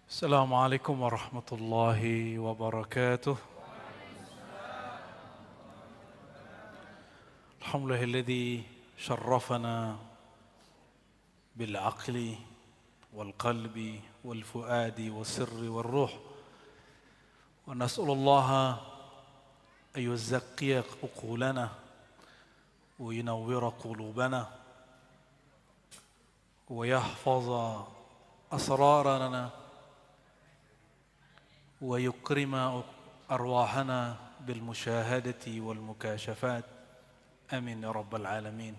السلام عليكم ورحمة الله وبركاته. الحمد لله الذي شرفنا بالعقل والقلب والفؤاد والسر والروح، ونسأل الله أن يزكي عقولنا وينور قلوبنا ويحفظ أسرارنا ويكرم أرواحنا بالمشاهدة والمكاشفات، آمين يا رب العالمين.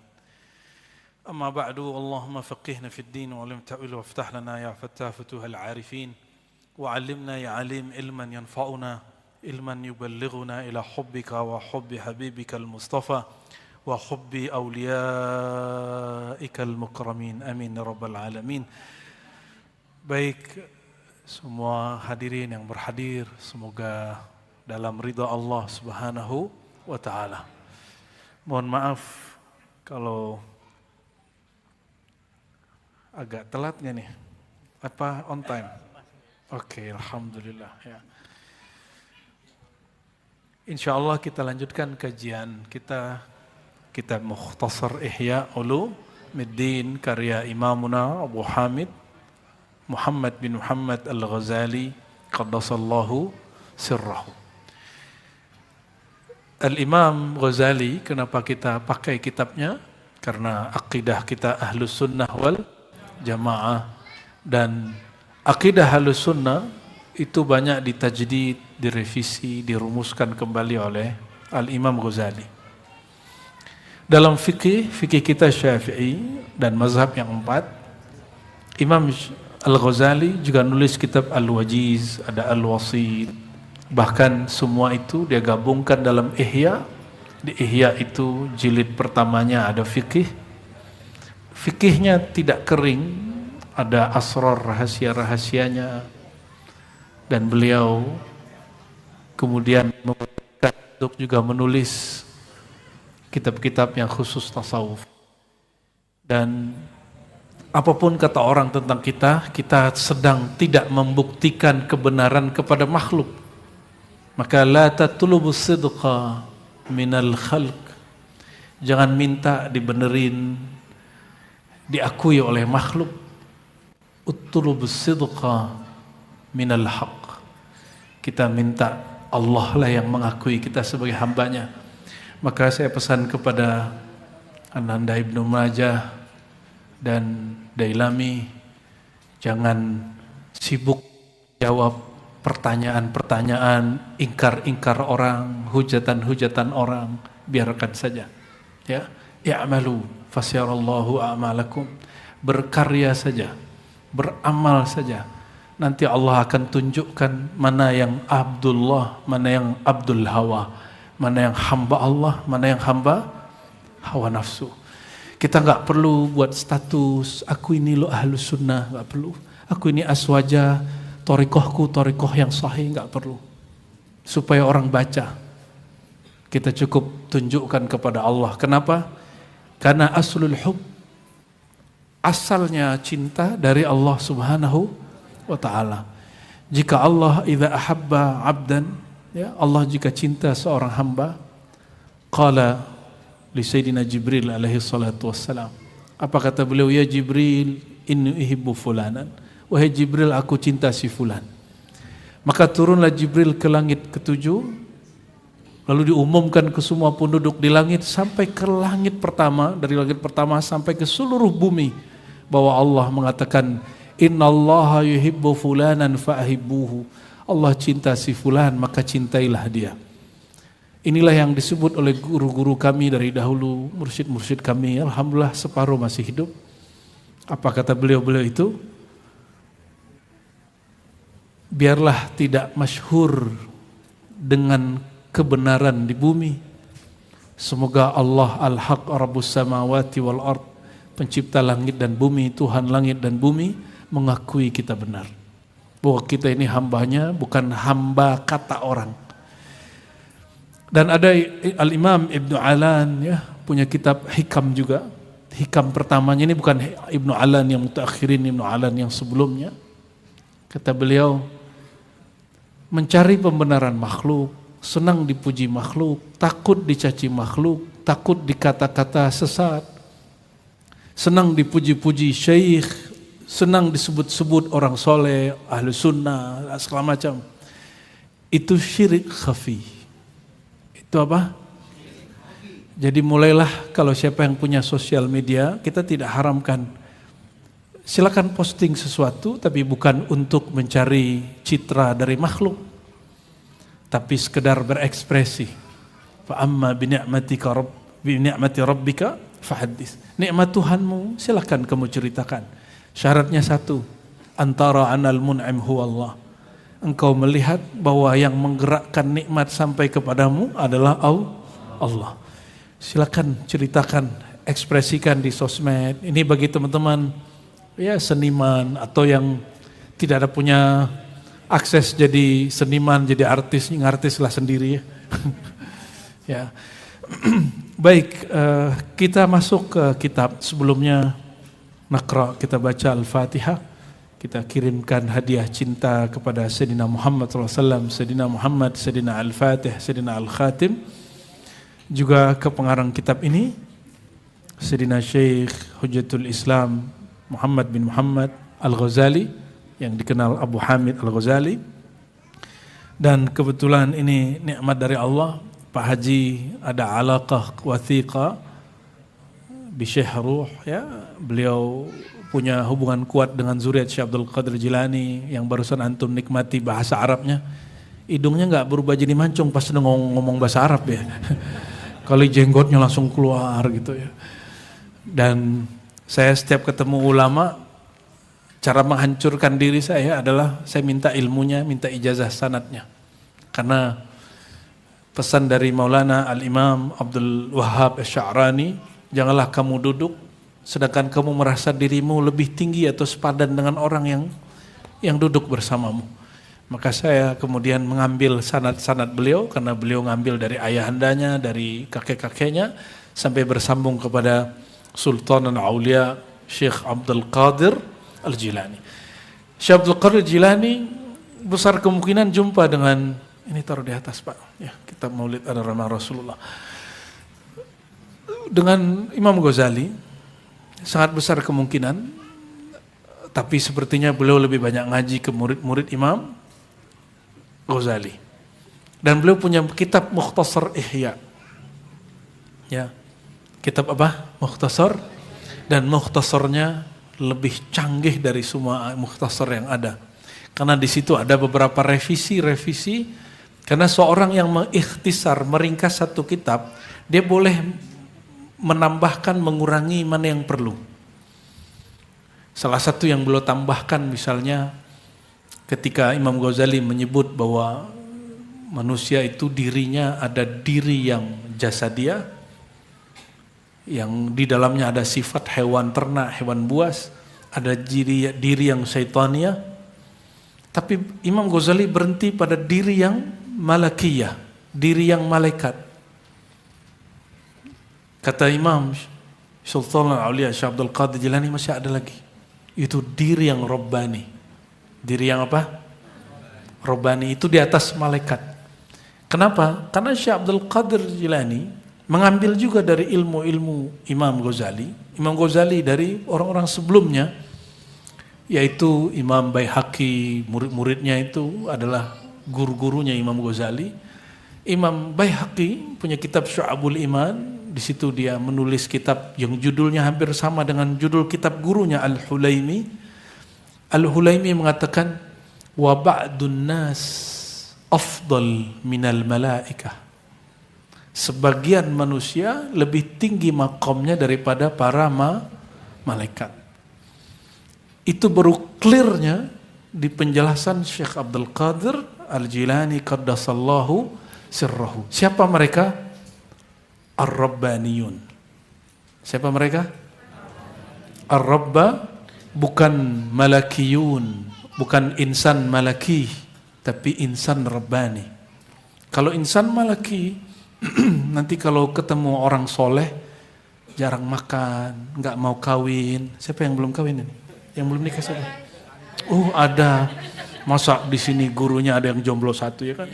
أما بعد، اللهم فقهنا في الدين وعلم تأويل وافتح لنا يا فتاح فتوح العارفين، وعلمنا يا عليم علما ينفعنا، علما يبلغنا إلى حبك وحب حبيبك المصطفى وحب أوليائك المكرمين، آمين يا رب العالمين. Baik, semua hadirin yang berhadir, semoga dalam ridha Allah Subhanahu wa Ta'ala. Mohon maaf kalau agak telat nggak nih? Apa on time? Oke, alhamdulillah ya. Insya Allah kita lanjutkan kajian kita kitab Mukhtasar Ihya Ulumuddin karya Imamuna Abu Hamid Muhammad bin Muhammad Al-Ghazali Qaddasallahu sirrahu. Al-Imam Ghazali, kenapa kita pakai kitabnya? Karena akidah kita Ahlus Sunnah wal Jamaah, dan akidah Ahlus Sunnah itu banyak ditajdid, direvisi, dirumuskan kembali oleh Al-Imam Ghazali. Dalam fikih kita Syafi'i dan mazhab yang 4, Imam Al-Ghazali juga nulis kitab Al-Wajiz, ada Al-Wasit. Bahkan semua itu dia gabungkan dalam Ihya. Di Ihya itu jilid pertamanya ada fikih. Fikihnya tidak kering, ada asrar rahasia-rahasianya. Dan beliau kemudian untuk juga menulis kitab-kitab yang khusus tasawuf. Dan apapun kata orang tentang kita sedang tidak membuktikan kebenaran kepada makhluk. Maka la tatlubus sidqa minal khalq. Jangan minta dibenerin, diakui oleh makhluk. Utlubus sidqa minal haq. Kita minta Allah lah yang mengakui kita sebagai hambanya. Maka saya pesan kepada Ananda Ibnu Majah dan Dailami, jangan sibuk jawab pertanyaan-pertanyaan, ingkar-ingkar orang, hujatan-hujatan orang, biarkan saja. Ya, i'malu fasyarallahu a'malakum. Berkarya saja, beramal saja. Nanti Allah akan tunjukkan mana yang Abdullah, mana yang Abdul Hawa, mana yang hamba Allah, mana yang hamba hawa nafsu. Kita nggak perlu buat status, aku ini lo Ahlus Sunnah, nggak perlu. Aku ini aswaja, torikohku torikoh yang sahih, nggak perlu. Supaya orang baca, kita cukup tunjukkan kepada Allah. Kenapa? Karena aslul hub, asalnya cinta dari Allah Subhanahu wa Ta'ala. Jika Allah idza ahabba abdan, ya, Allah jika cinta seorang hamba, qala li Sayyidina Jibril alaihi salatu wassalam. Apa kata beliau? Ya Jibril, inni uhibbu fulanan. Wahai Jibril, aku cinta si fulan. Maka turunlah Jibril ke langit ketujuh, lalu diumumkan ke semua penduduk di langit sampai ke langit pertama, dari langit pertama sampai ke seluruh bumi, bahwa Allah mengatakan, innallaha yuhibbu fulanan fa'ahibbuhu. Allah cinta si fulan, maka cintailah dia. Inilah yang disebut oleh guru-guru kami dari dahulu, mursyid-mursyid kami, alhamdulillah separuh masih hidup. Apa kata beliau-beliau itu? Biarlah tidak masyhur dengan kebenaran di bumi. Semoga Allah al-haq rabbus samawati wal ard, pencipta langit dan bumi, Tuhan langit dan bumi, mengakui kita benar. Bahwa kita ini hambanya, bukan hamba kata orang. Dan ada Al-Imam Ibnu Alan, ya, punya kitab Hikam juga. Hikam pertamanya ini bukan Ibnu Alan yang mutaakhirin, Ibnu Alan yang sebelumnya. Kata beliau, mencari pembenaran makhluk, senang dipuji makhluk, takut dicaci makhluk, takut dikata-kata sesat, senang dipuji-puji syekh, senang disebut-sebut orang soleh, ahlu sunnah, segala macam. Itu syirik khafi. Itu apa? Jadi mulailah kalau siapa yang punya sosial media, kita tidak haramkan. Silakan posting sesuatu, tapi bukan untuk mencari citra dari makhluk, tapi sekedar berekspresi. Fa amma bi ni'mati rabbika fahaddits. Nikmat Tuhanmu silakan kamu ceritakan. Syaratnya satu, antara anal mun'im huwa Allah. Engkau melihat bahwa yang menggerakkan nikmat sampai kepadamu adalah Allah. Silakan ceritakan, ekspresikan di sosmed. Ini bagi teman-teman ya seniman atau yang tidak ada punya akses jadi seniman, jadi artis, ngartislah sendiri ya. Ya. Baik, kita masuk ke kitab. Sebelumnya kita baca Al-Fatihah. Kita kirimkan hadiah cinta kepada Sayyidina Muhammad SAW, Sayyidina Muhammad, Sayyidina Al-Fatih, Sayyidina Al-Khatim. Juga ke pengarang kitab ini, Sayyidina Syekh Hujjatul Islam Muhammad bin Muhammad Al-Ghazali, yang dikenal Abu Hamid Al-Ghazali. Dan kebetulan ini nikmat dari Allah, Pak Haji ada alaqah wathiqah bi Syekh Ruh ya. Beliau punya hubungan kuat dengan zuriat Syekh Abdul Qadir Jilani yang barusan antum nikmati bahasa Arabnya. Hidungnya enggak berubah jadi mancung pas ngomong bahasa Arab ya. Kali jenggotnya langsung keluar gitu ya. Dan saya setiap ketemu ulama, cara menghancurkan diri saya adalah saya minta ilmunya, minta ijazah sanadnya. Karena pesan dari Maulana Al-Imam Abdul Wahhab Asy-Sya'rani, janganlah kamu duduk sedangkan kamu merasa dirimu lebih tinggi atau sepadan dengan orang yang duduk bersamamu. Maka saya kemudian mengambil sanad-sanad beliau, karena beliau ngambil dari ayahandanya, dari kakek-kakeknya, sampai bersambung kepada Sultan al-Aulia Syekh Abdul Qadir Al-Jilani. Syekh Abdul Qadir Al-Jilani besar kemungkinan jumpa dengan, ini taruh di atas Pak, ya, kitab Maulid Ar-Rahman Rasulullah. Dengan Imam Ghazali, sangat besar kemungkinan, tapi sepertinya beliau lebih banyak ngaji ke murid-murid Imam Ghazali. Dan beliau punya kitab Mukhtasar Ihya. Ya. Kitab apa? Mukhtasar. Dan mukhtasarnya lebih canggih dari semua mukhtasar yang ada. Karena di situ ada beberapa revisi. Karena seorang yang mengikhtisar, meringkas satu kitab, dia boleh menambahkan, mengurangi mana yang perlu. Salah satu yang beliau tambahkan misalnya ketika Imam Ghazali menyebut bahwa manusia itu dirinya ada diri yang jasadiyah, yang di dalamnya ada sifat hewan ternak, hewan buas, ada diri yang syaitania. Tapi Imam Ghazali berhenti pada diri yang malakiyah, diri yang malaikat. Kata Imam Sultan al-Aulia Syekh Abdul Qadir Jilani, masih ada lagi. Itu diri yang Rabbani. Diri yang apa? Rabbani, itu di atas malaikat. Kenapa? Karena Syekh Abdul Qadir Jilani mengambil juga dari ilmu-ilmu Imam Ghazali. Imam Ghazali dari orang-orang sebelumnya, yaitu Imam Baihaqi, murid-muridnya itu adalah guru-gurunya Imam Ghazali. Imam Baihaqi punya kitab Syu'abul Iman. Di situ dia menulis kitab yang judulnya hampir sama dengan judul kitab gurunya Al-Hulaimi. Al-Hulaimi mengatakan, wa ba'dun nas afdal minal malaikah. Sebagian manusia lebih tinggi makamnya daripada para malaikat. Itu baru clearnya di penjelasan Syekh Abdul Qadir Al-Jilani qaddasallahu sirrahu. Siapa mereka? Ar-Rabbaniyun. Siapa mereka? Ar-Rabba, bukan malakiyun, bukan insan malaki, tapi insan Rabbani. Kalau insan malaki, nanti kalau ketemu orang soleh, jarang makan, nggak mau kawin. Siapa yang belum kawin ini? Yang belum nikah siapa? Ada. Masa di sini gurunya ada yang jomblo satu ya kan?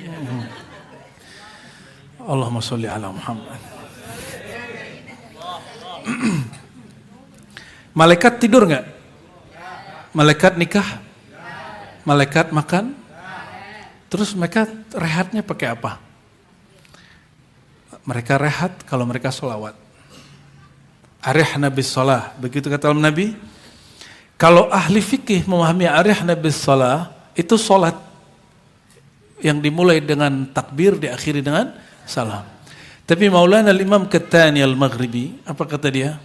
Allahumma sholli ala Muhammad. Malaikat tidur nggak? Malaikat nikah? Malaikat makan? Terus mereka rehatnya pakai apa? Mereka rehat kalau mereka sholawat. Arihna bis shalah, begitu kata Nabi. Kalau ahli fikih memahami arihna bis shalah, itu sholat yang dimulai dengan takbir, diakhiri dengan salam. Tapi Maulana al-Imam Qattani al-Maghribi, apa kata dia?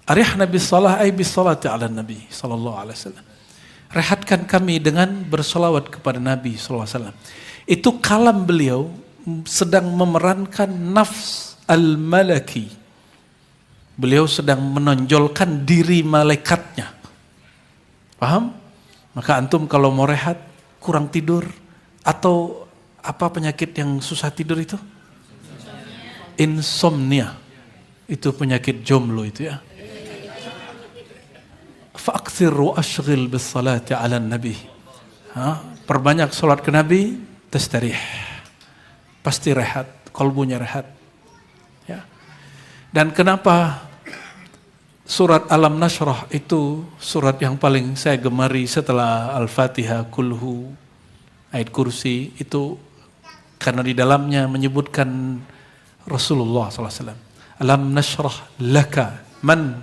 Arihna bis shalah ay bis salati ala Nabi sallallahu alaihi wasallam. Rehatkan kami dengan bersolawat kepada Nabi sallallahu alaihi wasallam. Itu kalam beliau sedang memerankan nafs al-malaki. Beliau sedang menonjolkan diri malaikatnya. Paham? Maka antum kalau mau rehat, kurang tidur, atau apa penyakit yang susah tidur itu? Insomnia. Itu penyakit jomblo itu ya. Fa'akthir wa ashghil bis salati ala nabi. Perbanyak salat ke Nabi, tastarih. Pasti rehat, kalbunya rehat. Ya. Dan kenapa surat Alam Nashrah itu surat yang paling saya gemari setelah Al-Fatihah, Kulhu, ayat kursi itu karena di dalamnya menyebutkan Rasulullah SAW. Alam nashrah laka man,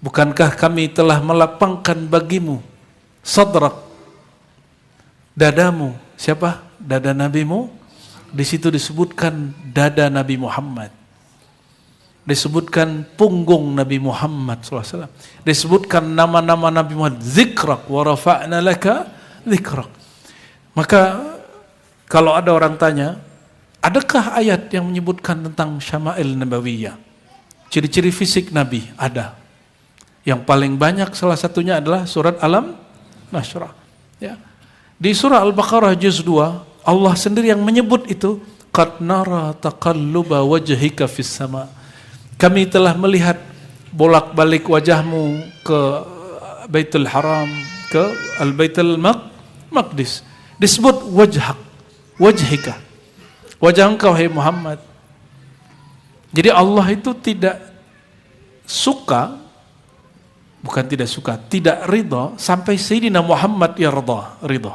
bukankah kami telah melapangkan bagimu sadrak, dadamu. Siapa? Dada nabimu. Di situ disebutkan dada Nabi Muhammad. Disebutkan punggung Nabi Muhammad SAW. Disebutkan nama-nama Nabi Muhammad. Zikrak wa rafa'na laka zikrak. Maka kalau ada orang tanya, adakah ayat yang menyebutkan tentang syama'il nabawiyah? Ciri-ciri fisik Nabi? Ada. Yang paling banyak salah satunya adalah surat Alam Nashrah. Ya. Di surah Al-Baqarah juz 2, Allah sendiri yang menyebut itu, qad nara taqalluba wajhika fis sama. Kami telah melihat bolak-balik wajahmu ke Baitul Haram, ke Al-Baitul Maqdis. Disebut wajhika. Wajah engkau hai Muhammad. Jadi Allah itu tidak suka, bukan tidak suka, tidak ridha sampai Sayyidina Muhammad ridha.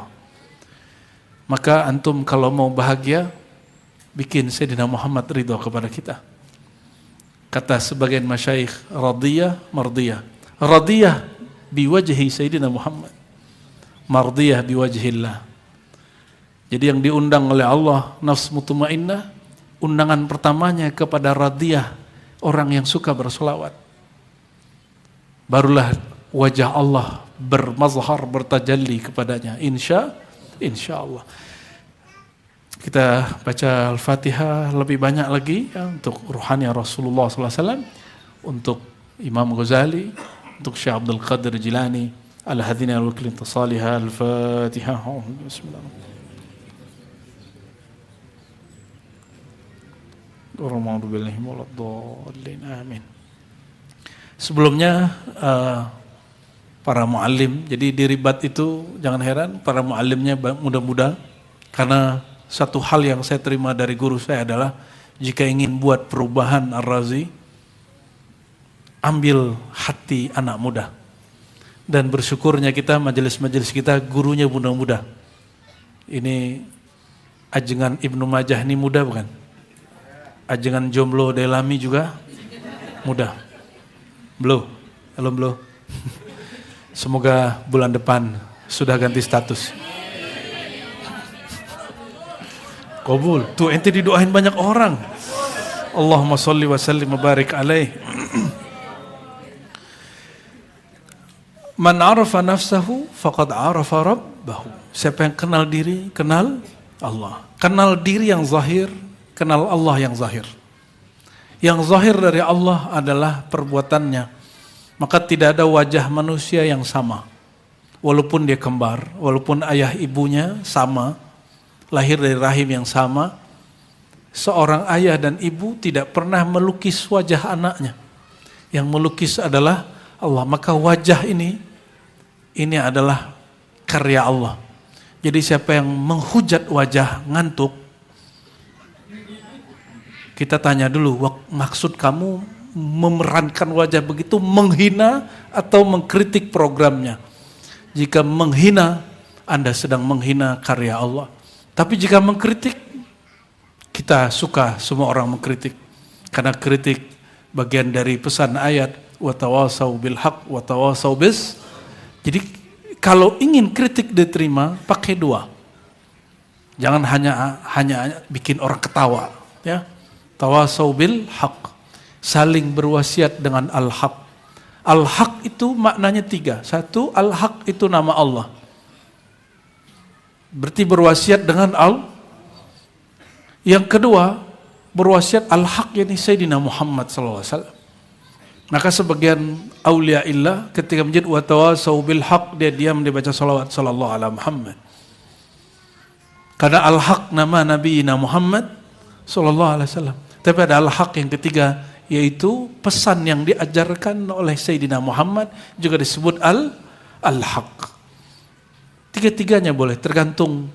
Maka antum kalau mau bahagia, bikin Sayyidina Muhammad ridha kepada kita. Kata sebagian masyayikh, radiyah, mardiyah. Radiyah biwajhi Sayyidina Muhammad. Mardiyah biwajhillah. Jadi yang diundang oleh Allah, nafs mutmainnah, undangan pertamanya kepada radiyah, orang yang suka bersolawat. Barulah wajah Allah bermazhar, bertajalli kepadanya. Insya Allah. Kita baca Al-Fatihah lebih banyak lagi ya, untuk ruhani Rasulullah SAW, untuk Imam Ghazali, untuk Syekh Abdul Qadir Jilani, al-hadina al-wakil intisalihah, Al-Fatihah. Bismillahirrahmanirrahim. Amin. Sebelumnya para muallim, jadi di Ribat itu jangan heran para muallimnya muda-muda, karena satu hal yang saya terima dari guru saya adalah jika ingin buat perubahan Ar-Razi, ambil hati anak muda. Dan bersyukurnya kita, majelis-majelis kita gurunya muda-muda. Ini ajengan Ibnu Majah ini muda bukan? Ajengan jomblo Delami juga muda. Belum? Semoga bulan depan sudah ganti status. Qabul. Tuh ente didoain banyak orang. Allahumma sholli wa sallim wa barik alaih. Man arafa nafsahu faqad arafa rabbahu. Siapa yang kenal diri, kenal Allah. Kenal diri yang zahir, kenal Allah yang zahir. Yang zahir dari Allah adalah perbuatannya. Maka tidak ada wajah manusia yang sama. Walaupun dia kembar, walaupun ayah ibunya sama, lahir dari rahim yang sama, seorang ayah dan ibu tidak pernah melukis wajah anaknya. Yang melukis adalah Allah. Maka wajah ini adalah karya Allah. Jadi siapa yang menghujat wajah ngantuk, kita tanya dulu, maksud kamu memerankan wajah begitu menghina atau mengkritik programnya? Jika menghina, Anda sedang menghina karya Allah. Tapi jika mengkritik, kita suka semua orang mengkritik. Karena kritik bagian dari pesan ayat, wa tawasau bil haq wa tawasau bis. Jadi kalau ingin kritik diterima, pakai dua. Jangan hanya bikin orang ketawa, ya. Tawasau bil haq, saling berwasiat dengan al-haq. Al-haq itu maknanya 3. 1, al-haq itu nama Allah. Berarti berwasiat dengan Yang kedua, berwasiat al-haq, yakni Sayyidina Muhammad SAW. Maka sebagian awliya illah ketika menjadi wa tawasau bil haq, dia diam, dia baca salawat sallallahu ala Muhammad. Karena al-haq nama Nabi Muhammad sallallahu alaihi wasallam. Tapi ada al-haq yang ketiga, yaitu pesan yang diajarkan oleh Sayyidina Muhammad, juga disebut al-haq. Tiga-tiganya boleh, tergantung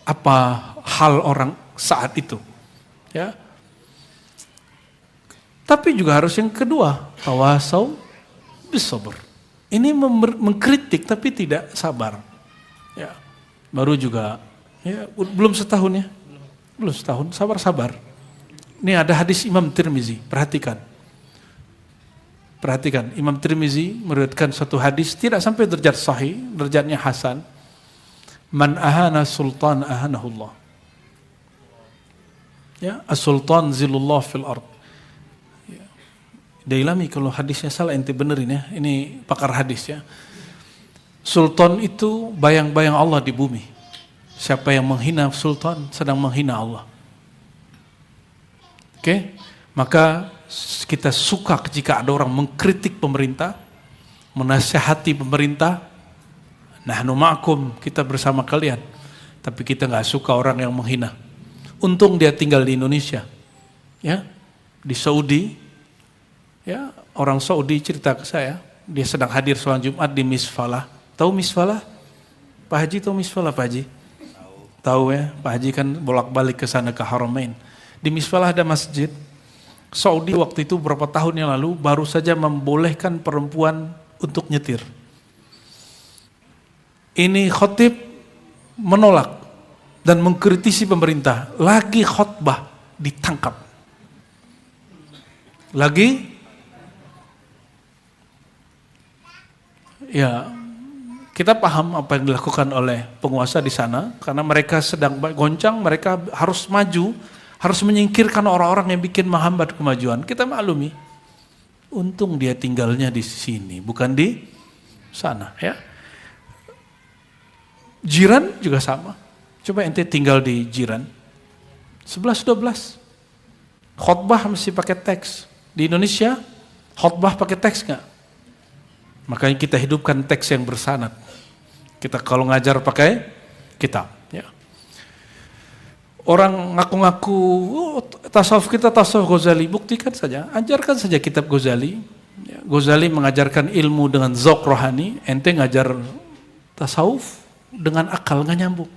apa hal orang saat itu. Ya. Tapi juga harus yang kedua, tawasau bisabr. Ini mengkritik tapi tidak sabar. Ya. Baru juga, ya, belum setahun ya. Belum setahun, sabar-sabar. Ini ada hadis Imam Tirmizi, perhatikan. Perhatikan, Imam Tirmizi meriwayatkan satu hadis, tidak sampai derajat sahih, derajatnya hasan. Man ahana sultan ahanahullah. Ya, as-sultan zilullah fil ard. Ya. Dailami kalau hadisnya salah ente benerin ya. Ini pakar hadis ya. Sultan itu bayang-bayang Allah di bumi. Siapa yang menghina sultan sedang menghina Allah. Oke? Maka kita suka jika ada orang mengkritik pemerintah, menasihati pemerintah. Nahnu ma'akum, kita bersama kalian. Tapi kita nggak suka orang yang menghina. Untung dia tinggal di Indonesia, ya, di Saudi, ya, orang Saudi cerita ke saya, dia sedang hadir sholat Jumat di Misfalah. Tahu Misfalah? Pak Haji tahu Misfalah, Pak Haji? Tahu ya, Pak Haji kan bolak-balik ke sana ke Haramain. Di Misfalah ada masjid. Saudi waktu itu beberapa tahun yang lalu baru saja membolehkan perempuan untuk nyetir. Ini khotib menolak dan mengkritisi pemerintah. Lagi khotbah ditangkap. Lagi ya, kita paham apa yang dilakukan oleh penguasa di sana karena mereka sedang goncang, mereka harus maju, harus menyingkirkan orang-orang yang bikin menghambat kemajuan. Kita maklumi. Untung dia tinggalnya di sini, bukan di sana, ya. Jiran juga sama. Coba ente tinggal di jiran. 11-12. Khotbah mesti pakai teks. Di Indonesia, khotbah pakai teks nggak? Makanya kita hidupkan teks yang bersanad. Kita kalau ngajar pakai kitab. Ya. Orang ngaku-ngaku, tasawuf kita tasawuf Ghazali, buktikan saja, ajarkan saja kitab Ghazali. Ya, Ghazali mengajarkan ilmu dengan zauq rohani, ente ngajar tasawuf dengan akal nggak nyambung.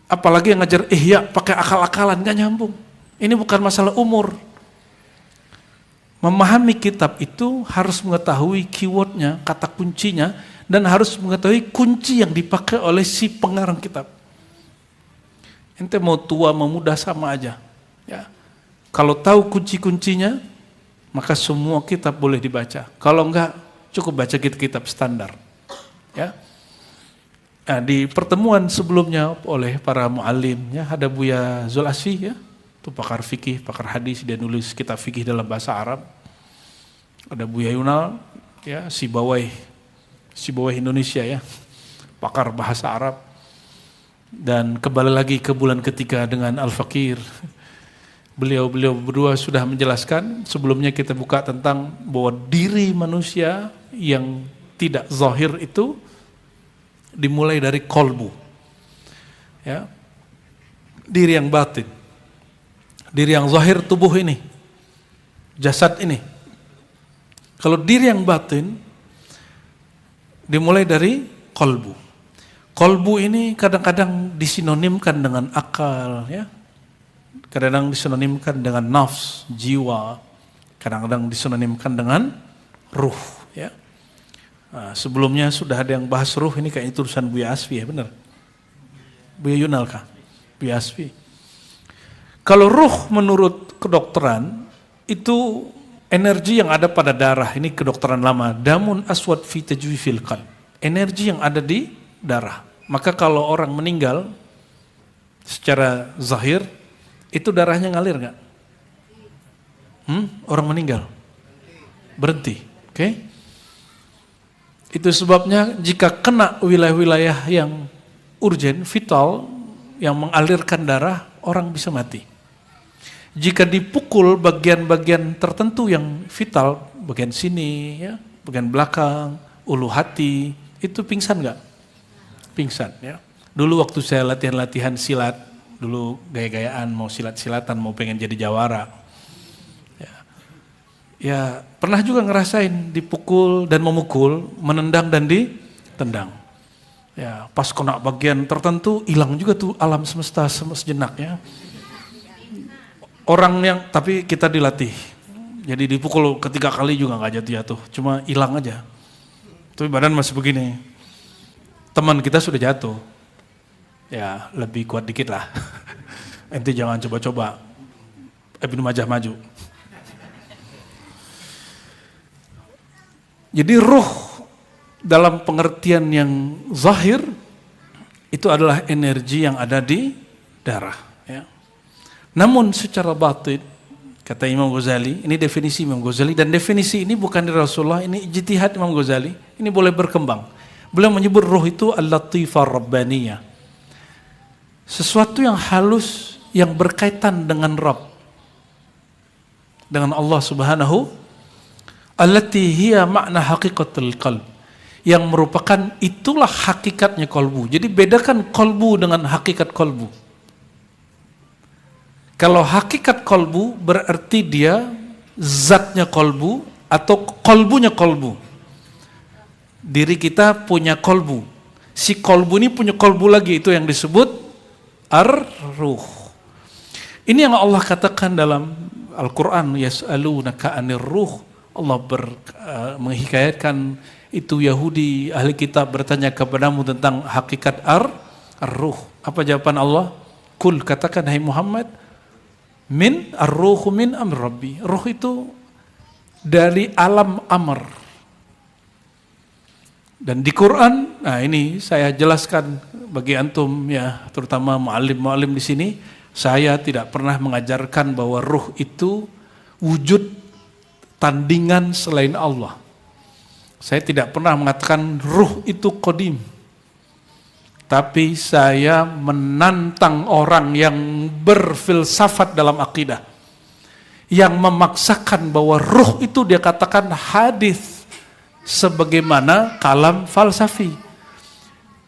Apalagi yang ngajar ihya pakai akal-akalan nggak nyambung. Ini bukan masalah umur. Memahami kitab itu harus mengetahui keywordnya, kata kuncinya, dan harus mengetahui kunci yang dipakai oleh si pengarang kitab. Ente mau tua mau muda sama aja. Ya. Kalau tahu kunci-kuncinya, maka semua kitab boleh dibaca. Kalau enggak, cukup baca kitab standar. Ya. Nah, di pertemuan sebelumnya oleh para mu'alim, ya, ada Buya Zul Asfi, ya, itu pakar fikih, pakar hadis, dia nulis kitab fikih dalam bahasa Arab. Ada Buya Yunal, ya, si bawah Indonesia, ya, pakar bahasa Arab. Dan kembali lagi ke bulan ketiga dengan Al-Fakir. Beliau berdua sudah menjelaskan, sebelumnya kita buka tentang bahwa diri manusia yang tidak zahir itu dimulai dari kolbu, ya, diri yang batin, diri yang zahir tubuh ini, jasad ini. Kalau diri yang batin dimulai dari kolbu. Kolbu ini kadang-kadang disinonimkan dengan akal, ya. Kadang-kadang disinonimkan dengan nafs, jiwa. Kadang-kadang disinonimkan dengan ruh, ya. Nah, sebelumnya sudah ada yang bahas ruh, ini kayaknya tulisan Buya Asfi, ya benar? Buya Yunal kah? Buya Asfi. Kalau ruh menurut kedokteran itu energi yang ada pada darah, ini kedokteran lama, damun aswad fi tajwifil qalb. Energi yang ada di darah. Maka kalau orang meninggal secara zahir, itu darahnya ngalir nggak? Orang meninggal berhenti, oke? Itu sebabnya jika kena wilayah-wilayah yang urgen, vital, yang mengalirkan darah, orang bisa mati. Jika dipukul bagian-bagian tertentu yang vital, bagian sini, ya, bagian belakang, ulu hati, itu pingsan nggak? Pingsan, ya. Dulu waktu saya latihan silat, dulu gaya-gayaan mau silat-silatan, mau pengen jadi jawara. Ya, pernah juga ngerasain dipukul dan memukul, menendang dan ditendang. Ya, pas kena bagian tertentu hilang juga tuh alam semesta sejenak, ya. Orang yang, tapi kita dilatih. Jadi dipukul ketiga kali juga nggak jatuh-jatuh, cuma hilang aja. Tapi badan masih begini. Teman kita sudah jatuh. Ya, lebih kuat dikit lah. Ente jangan coba-coba. Ibnu Majah maju. Jadi ruh dalam pengertian yang zahir itu adalah energi yang ada di darah, ya. Namun secara batin, kata Imam Ghazali, ini definisi Imam Ghazali, dan definisi ini bukan dari Rasulullah, ini ijtihad Imam Ghazali, ini boleh berkembang. Beliau menyebut ruh itu al-latifah rabbaniyah. Sesuatu yang halus, yang berkaitan dengan Rabb. Dengan Allah subhanahu. Allati hiya makna haqiqatul qalb. Yang merupakan itulah hakikatnya kolbu. Jadi bedakan kolbu dengan hakikat kolbu. Kalau hakikat kolbu berarti dia zatnya kolbu atau kolbunya kolbu. Diri kita punya kolbu. Si kolbu ini punya kolbu lagi, itu yang disebut ar-ruh. Ini yang Allah katakan dalam Al-Quran, yas'alunaka anir ruh. Allah menghikayatkan itu Yahudi, ahli kitab bertanya kepadamu tentang hakikat ar-ruh. Apa jawaban Allah? Kul, katakan hai Muhammad, min ar-ruhu min amr rabbi. Ruh itu dari alam amr. Dan di Quran, nah ini saya jelaskan bagi antum, ya, terutama mu'allim di sini, saya tidak pernah mengajarkan bahwa ruh itu wujud tandingan selain Allah. Saya tidak pernah mengatakan ruh itu qadim. Tapi saya menantang orang yang berfilsafat dalam akidah, yang memaksakan bahwa ruh itu dia katakan hadis sebagaimana kalam falsafi.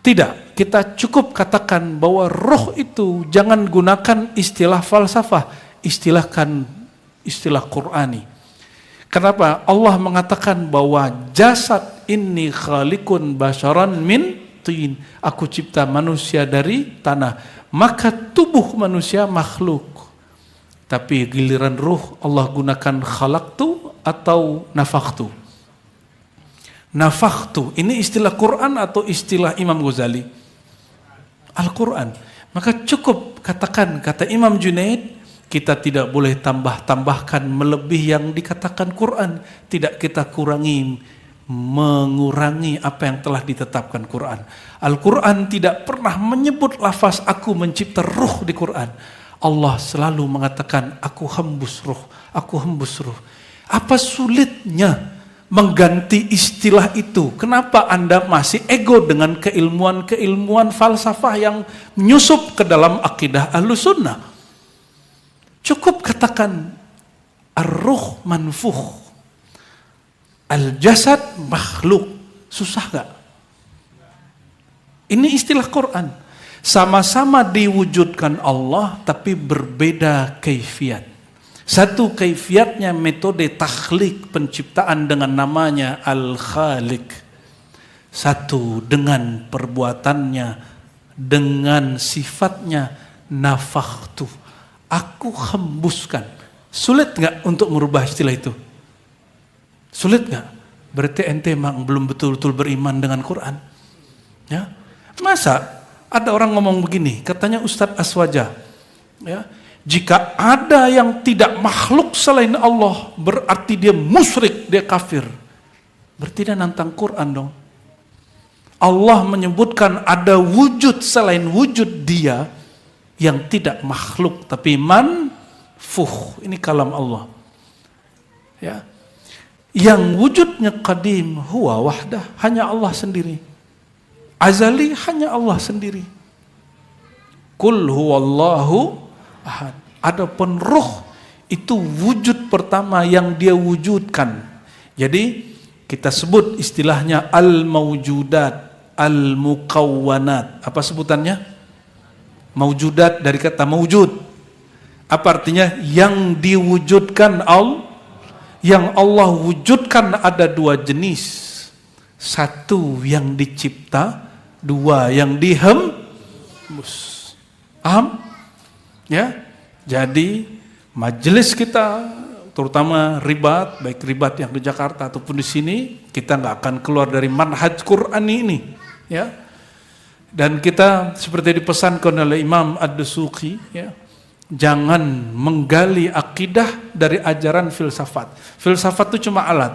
Tidak, kita cukup katakan bahwa roh itu jangan gunakan istilah falsafah, istilahkan istilah Qur'ani. Kenapa? Allah mengatakan bahwa jasad inni khaliqun basharan min tin. Aku cipta manusia dari tanah. Maka tubuh manusia makhluk. Tapi giliran ruh Allah gunakan khalaqtu atau nafakhtu. Nafakhtu, ini istilah Quran atau istilah Imam Ghazali? Al-Quran. Maka cukup katakan, kata Imam Junaid, kita tidak boleh tambah-tambahkan melebihi yang dikatakan Quran. Tidak kita kurangi, mengurangi apa yang telah ditetapkan Quran. Al-Quran tidak pernah menyebut lafaz aku mencipta ruh di Quran. Allah selalu mengatakan aku hembus ruh, aku hembus ruh. Apa sulitnya mengganti istilah itu? Kenapa Anda masih ego dengan keilmuan falsafah yang menyusup ke dalam akidah Ahlussunnah? Cukup katakan ar-ruh manfuh, al-jasad makhluk. Susah gak? Ini istilah Quran. Sama-sama diwujudkan Allah tapi berbeda kaifiat. Satu kaifiatnya metode takhlik, penciptaan dengan namanya Al-Khaliq. Satu, dengan perbuatannya, dengan sifatnya, nafakhtu, aku hembuskan. Sulit nggak untuk merubah istilah itu? Sulit nggak? Berarti ente memang belum betul-betul beriman dengan Quran. Ya, masa ada orang ngomong begini, katanya Ustadz Aswaja, ya, jika ada yang tidak makhluk selain Allah, berarti dia musyrik, dia kafir. Berarti dia nantang Quran dong. Allah menyebutkan ada wujud selain wujud dia yang tidak makhluk tapi manfuh. Ini kalam Allah. Ya. Yang wujudnya qadim huwa wahdah, hanya Allah sendiri. Azali hanya Allah sendiri. Qul huwallahu ahad. Adapun ruh itu wujud pertama yang dia wujudkan. Jadi kita sebut istilahnya al-mawjudat, al-mukawwanat. Apa sebutannya? Mawjudat dari kata mawjud. Apa artinya? Yang diwujudkan Allah. Yang Allah wujudkan ada dua jenis. Satu yang dicipta, dua yang dihembus. Paham? Ya. Jadi majelis kita, terutama ribat, baik ribat yang di Jakarta ataupun di sini, kita nggak akan keluar dari manhaj Qur'ani ini, ya. Dan kita seperti dipesankan oleh Imam Ad-Dusuqi, ya, jangan menggali akidah dari ajaran filsafat. Filsafat itu cuma alat.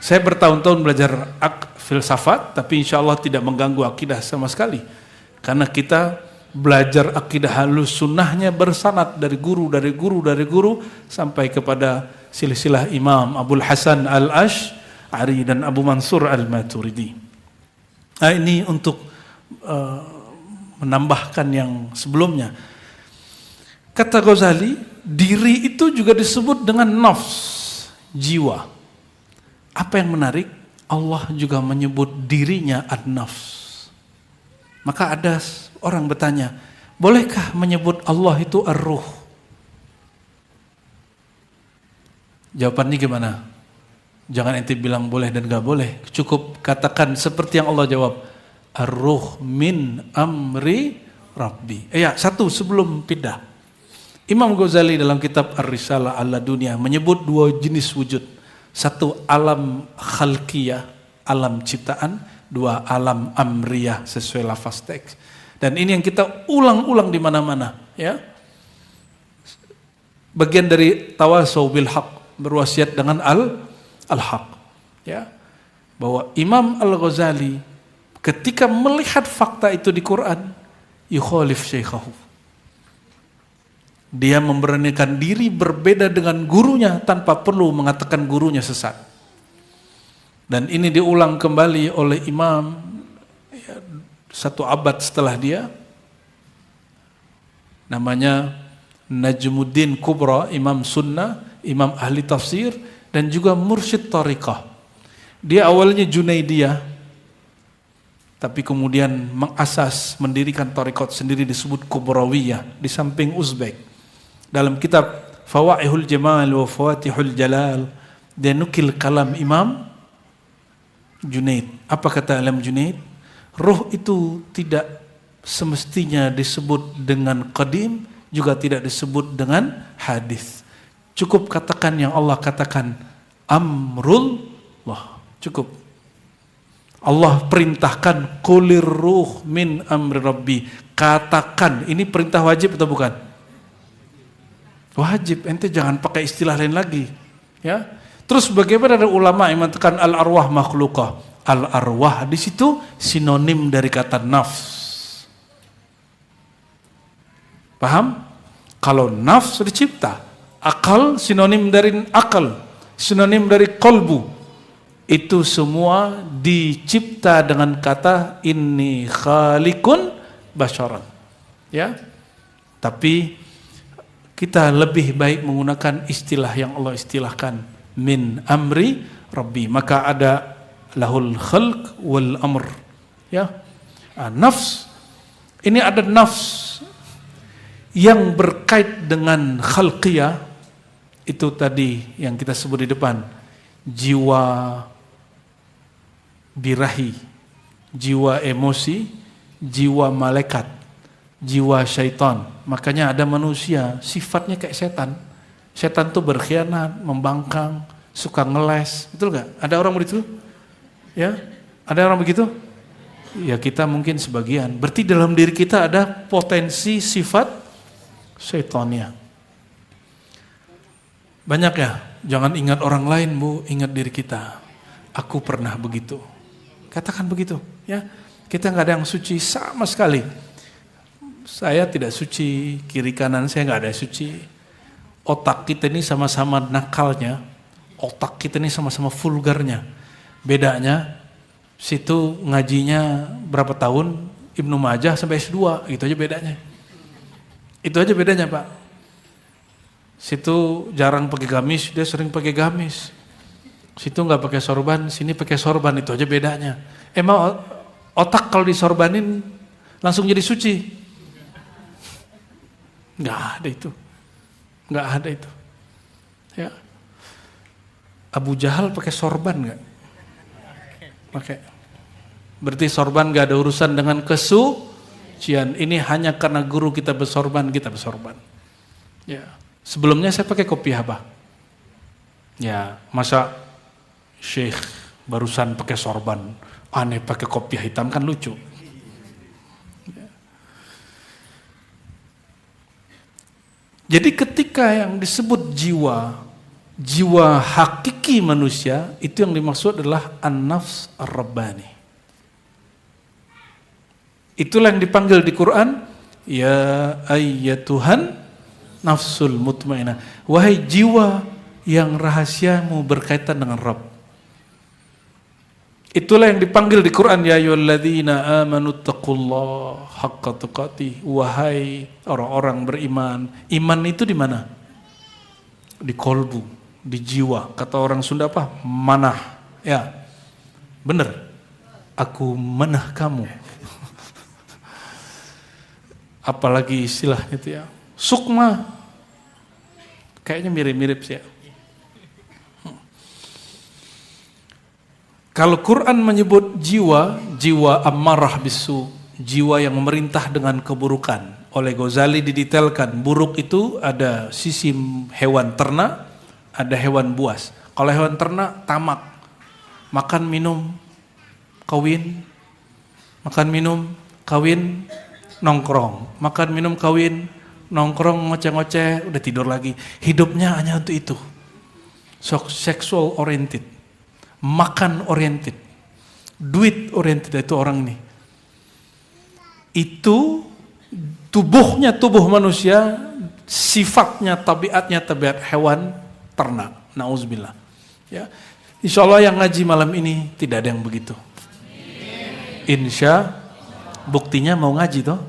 Saya bertahun-tahun belajar filsafat, tapi insya Allah tidak mengganggu akidah sama sekali, karena kita belajar akidah halus sunnahnya bersanad dari guru sampai kepada silsilah Imam Abul Hasan Al-Asy'ari dan Abu Mansur Al-Maturidi. Nah, ini untuk menambahkan yang sebelumnya. Kata Ghazali, diri itu juga disebut dengan nafs, jiwa. Apa yang menarik? Allah juga menyebut dirinya an-nafs. Maka ada orang bertanya, bolehkah menyebut Allah itu ar-ruh? Jawabannya gimana? Jangan ente bilang boleh dan gak boleh. Cukup katakan seperti yang Allah jawab, ar-ruh min amri rabbi. Satu sebelum pindah. Imam Ghazali dalam kitab Ar-Risalah Al-Dunia menyebut dua jenis wujud. Satu alam khalqiyah, alam ciptaan. Dua alam amriyah sesuai lafaz teks. Dan ini yang kita ulang-ulang di mana-mana, ya. Bagian dari tawasau bil haq, berwasiat dengan al-haq, ya. Bahwa Imam Al-Ghazali ketika melihat fakta itu di Quran, yukhalif syekhahu. Dia memberanikan diri berbeda dengan gurunya tanpa perlu mengatakan gurunya sesat. Dan ini diulang kembali oleh Imam satu abad setelah dia, namanya Najmuddin Kubra, Imam Sunnah, Imam Ahli Tafsir, dan juga Mursyid Tariqah. Dia awalnya Junaidiyah, tapi kemudian mengasas, mendirikan tariqat sendiri disebut Kubrawiyah, di samping Uzbek. Dalam kitab Fawaihul Jamal wa Fawatihul Jalal, dia nukil kalam Imam Junaid. Apa kata Imam Junaid? Ruh itu tidak semestinya disebut dengan qadim, juga tidak disebut dengan hadis. Cukup katakan yang Allah katakan, amrullah. Cukup. Allah perintahkan qulir ruh min amri rabbi. Katakan, ini perintah wajib atau bukan? Wajib, ente jangan pakai istilah lain lagi, ya. Terus bagaimana ada ulama yang mengatakan al-arwah makhlukah? Al-arwah di situ sinonim dari kata nafs. Paham? Kalau nafs dicipta, akal sinonim dari akal, sinonim dari qalbu. Itu semua dicipta dengan kata inni khaliqun basyaran. Ya. Tapi kita lebih baik menggunakan istilah yang Allah istilahkan, min amri rabbi. Maka ada lahul khalq wal amr, ya. Nafs, ini ada nafs yang berkait dengan khalqiyah, itu tadi yang kita sebut di depan, jiwa, birahi, jiwa emosi, jiwa malaikat, jiwa syaitan. Makanya ada manusia sifatnya kayak setan. Setan tuh berkhianat, membangkang, suka ngeles, betul gak? Ada orang begitu? Ya, ada orang begitu? Ya kita mungkin sebagian. Berarti dalam diri kita ada potensi sifat syaitannya. Banyak ya, jangan ingat orang lain bu, ingat diri kita. Aku pernah begitu. Katakan begitu, ya. Kita nggak ada yang suci sama sekali. Saya tidak suci, kiri kanan saya nggak ada suci. Otak kita ini sama-sama nakalnya, otak kita ini sama-sama vulgarnya. Bedanya, situ ngajinya berapa tahun, Ibnu Majah sampai S2, gitu aja bedanya. Itu aja bedanya Pak. Situ jarang pakai gamis, dia sering pakai gamis. Situ nggak pakai sorban, sini pakai sorban, itu aja bedanya. Emang otak kalau disorbanin langsung jadi suci? Nggak ada itu. Nggak ada itu. Ya. Abu Jahal pakai sorban nggak? Pakai. Berarti sorban nggak ada urusan dengan kesucian. Ini hanya karena guru kita bersorban, kita bersorban. Ya. Sebelumnya saya pakai kopiah apa? Ya, masa Syekh barusan pakai sorban, aneh pakai kopiah hitam kan lucu. Ya. Jadi ketika yang disebut jiwa hakiki manusia, itu yang dimaksud adalah an-nafs ar-rabbani. Itulah yang dipanggil di Quran, ya ayyatuhan nafsul mutmainah. Wahai jiwa yang rahasiamu berkaitan dengan Rabb. Itulah yang dipanggil di Quran, ya ayyuhalladzina amanu taqullaha haqqa tuqatih. Wahai orang-orang beriman. Iman itu di mana? Di kolbu, di jiwa. Kata orang Sunda apa? Manah. Ya. Benar. Aku manah kamu. Apalagi istilahnya itu ya. Sukma. Kayaknya mirip-mirip sih ya. Kalau Quran menyebut jiwa ammarah bisu, jiwa yang memerintah dengan keburukan. Oleh Ghazali didetailkan, buruk itu ada sisi hewan ternak, ada hewan buas. Kalau hewan ternak, tamak. Makan, minum, kawin. Makan, minum, kawin, nongkrong. Makan, minum, kawin, nongkrong, ngoceh-ngoceh, udah tidur lagi. Hidupnya hanya untuk itu. Sexual oriented. Makan oriented, duit oriented, itu orang ini. Itu tubuh manusia, sifatnya, tabiat hewan ternak. Nauzubillah. Ya. Insya Allah yang ngaji malam ini tidak ada yang begitu. Insya, buktinya mau ngaji toh.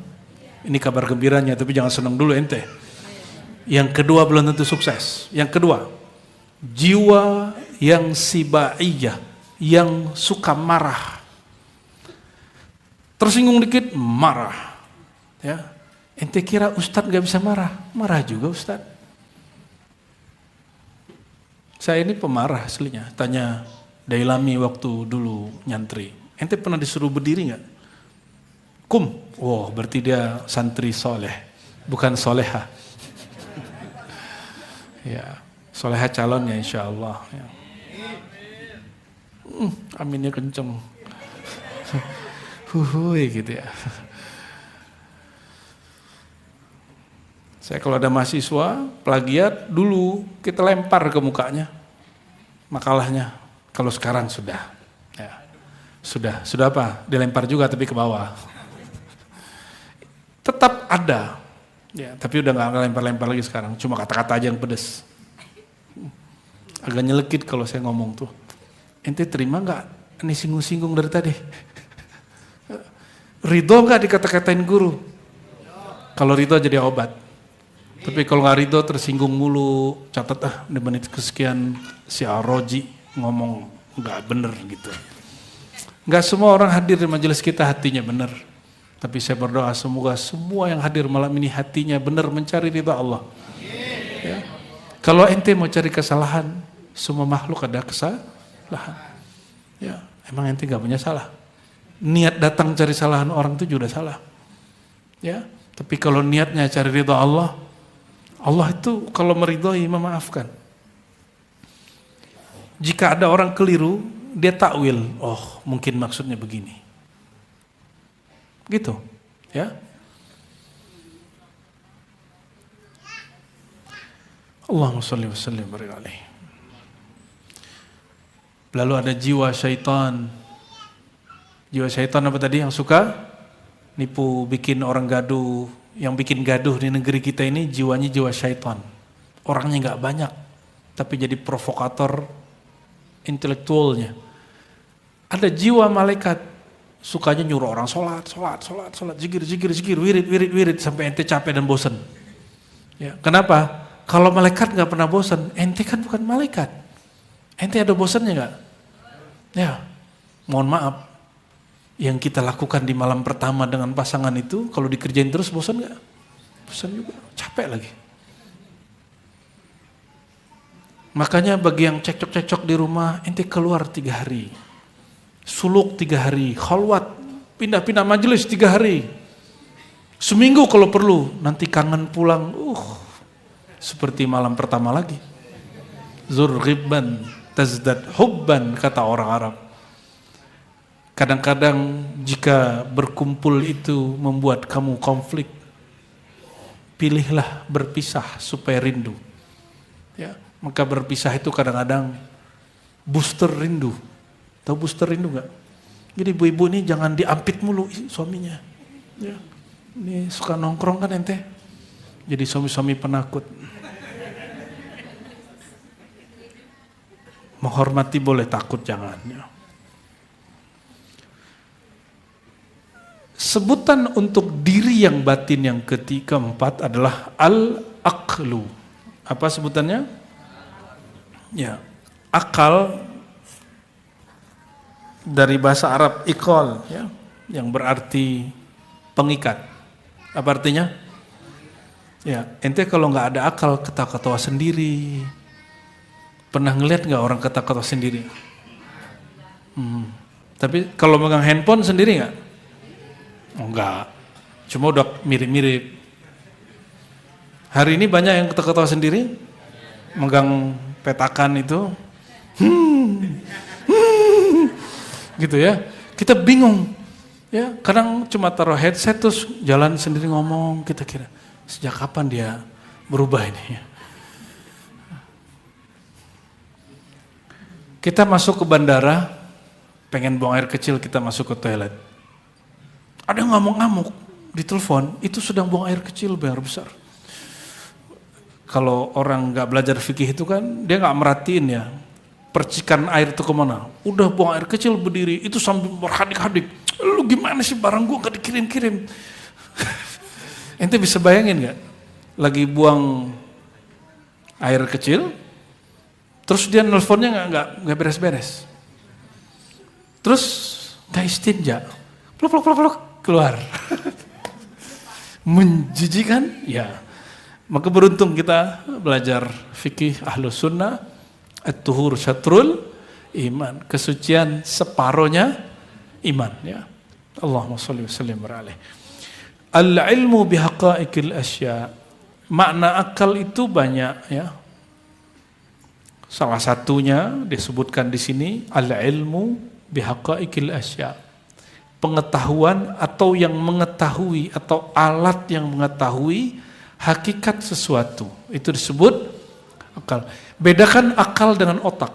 Ini kabar gembiranya, tapi jangan senang dulu ente. Yang kedua belum tentu sukses. Yang kedua, jiwa yang sibaiyah, yang suka marah. Tersinggung dikit, marah. Ya. Ente kira Ustadz gak bisa marah? Marah juga Ustadz. Saya ini pemarah aslinya. Tanya Dailami waktu dulu nyantri. Ente pernah disuruh berdiri gak? Kum. Oh, berarti dia santri soleh, bukan soleha. Ya. Soleha calonnya insya Allah. Ya. Aminnya kenceng. Huhuy gitu ya. Saya kalau ada mahasiswa plagiat dulu kita lempar ke mukanya makalahnya. Kalau sekarang sudah, ya. Sudah apa? Dilempar juga tapi ke bawah. Tetap ada, ya. Tapi udah nggak lempar-lempar lagi sekarang. Cuma kata-kata aja yang pedes. Agak nyelekit kalau saya ngomong tuh. Ente terima nggak? Ini singgung-singgung dari tadi. Ridho nggak dikata-katain guru? Kalau ridho jadi obat. Tapi kalau nggak ridho tersinggung mulu. Catat di menit kesekian si Aroji ngomong nggak bener gitu. Nggak semua orang hadir di majelis kita hatinya bener. Tapi saya berdoa semoga semua yang hadir malam ini hatinya bener mencari ridho Allah. Ya. Kalau ente mau cari kesalahan, semua makhluk ada kesalahan. Ya, Emang ente gak punya salah? Niat datang cari kesalahan orang itu juga salah. Ya, tapi kalau niatnya cari ridha Allah, Allah itu kalau meridhoi memaafkan. Jika ada orang keliru, dia takwil, oh mungkin maksudnya begini. Gitu, ya. Allahumma shalli wa sallim wa barik alaihi. Lalu ada jiwa syaitan. Jiwa syaitan apa tadi yang suka nipu, bikin orang gaduh. Yang bikin gaduh di negeri kita ini jiwanya jiwa syaitan. Orangnya gak banyak, tapi jadi provokator intelektualnya. Ada jiwa malaikat, sukanya nyuruh orang sholat, zikir, wirid, sampai ente capek dan bosan. Ya, kenapa? Kalau malaikat gak pernah bosan, ente kan bukan malaikat. Ente ada bosannya gak? Ya, mohon maaf. Yang kita lakukan di malam pertama dengan pasangan itu, kalau dikerjain terus bosan gak? Bosan juga, capek lagi. Makanya bagi yang cekcok-cekcok di rumah, ente keluar 3 hari. Suluk 3 hari, khalwat, pindah-pindah majelis 3 hari. Seminggu kalau perlu, nanti kangen pulang, seperti malam pertama lagi. Zur ghibban tazdad hubban, kata orang Arab. Kadang-kadang jika berkumpul itu membuat kamu konflik, pilihlah berpisah supaya rindu. Ya, maka berpisah itu kadang-kadang booster rindu. Tahu booster rindu gak? Jadi ibu-ibu ini jangan diampit mulu suaminya. Ya, ini suka nongkrong kan ente. Jadi suami-suami penakut. Menghormati boleh, takut jangan. Ya. Sebutan untuk diri yang batin yang keempat adalah al-aqlu. Apa sebutannya? Ya, akal dari bahasa Arab iqal, ya, yang berarti pengikat. Apa artinya? Ya, ente kalau nggak ada akal ketawa-ketawa sendiri. Pernah ngeliat nggak orang ketawa-ketawa sendiri? Tapi kalau megang handphone sendiri nggak? Oh, enggak, cuma udah mirip-mirip. Hari ini banyak yang ketawa-ketawa sendiri, megang petakan itu, gitu ya. Kita bingung, ya. Kadang cuma taruh headset terus jalan sendiri ngomong. Kita kira sejak kapan dia berubah ini? Ya. Kita masuk ke bandara, pengen buang air kecil, kita masuk ke toilet. Ada yang ngamuk-ngamuk di telepon, itu sedang buang air kecil, buang air besar. Kalau orang nggak belajar fikih itu kan, dia nggak merhatiin ya, percikan air itu kemana. Udah buang air kecil berdiri, itu sambil berhadik-hadik. Lu gimana sih barang gua nggak dikirim-kirim? Ente bisa bayangin nggak? Lagi buang air kecil, terus dia nelfonnya nggak beres-beres. Terus nggak istinja, pluk keluar. Menjijikan, ya. Maka beruntung kita belajar fikih ahlus sunnah, at-tuhur syatrul iman, kesucian separohnya iman, ya. Allahumma shalli wa sallim alaihi. Al-ilmu bihaqaiqil asya. Makna akal itu banyak, ya. Salah satunya disebutkan di sini al-ilmu bihaqaiqil asya. Pengetahuan atau yang mengetahui atau alat yang mengetahui hakikat sesuatu. Itu disebut akal. Bedakan akal dengan otak.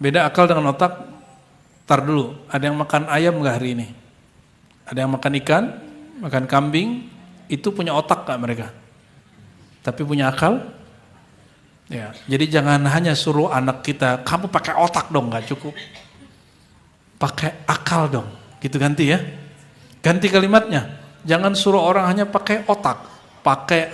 Beda akal dengan otak. Tar dulu, ada yang makan ayam nggak hari ini? Ada yang makan ikan, makan kambing, itu punya otak nggak mereka? Tapi punya akal? Ya, jadi jangan hanya suruh anak kita, kamu pakai otak dong, nggak cukup. Pakai akal dong, gitu ganti ya. Ganti kalimatnya. Jangan suruh orang hanya pakai otak, pakai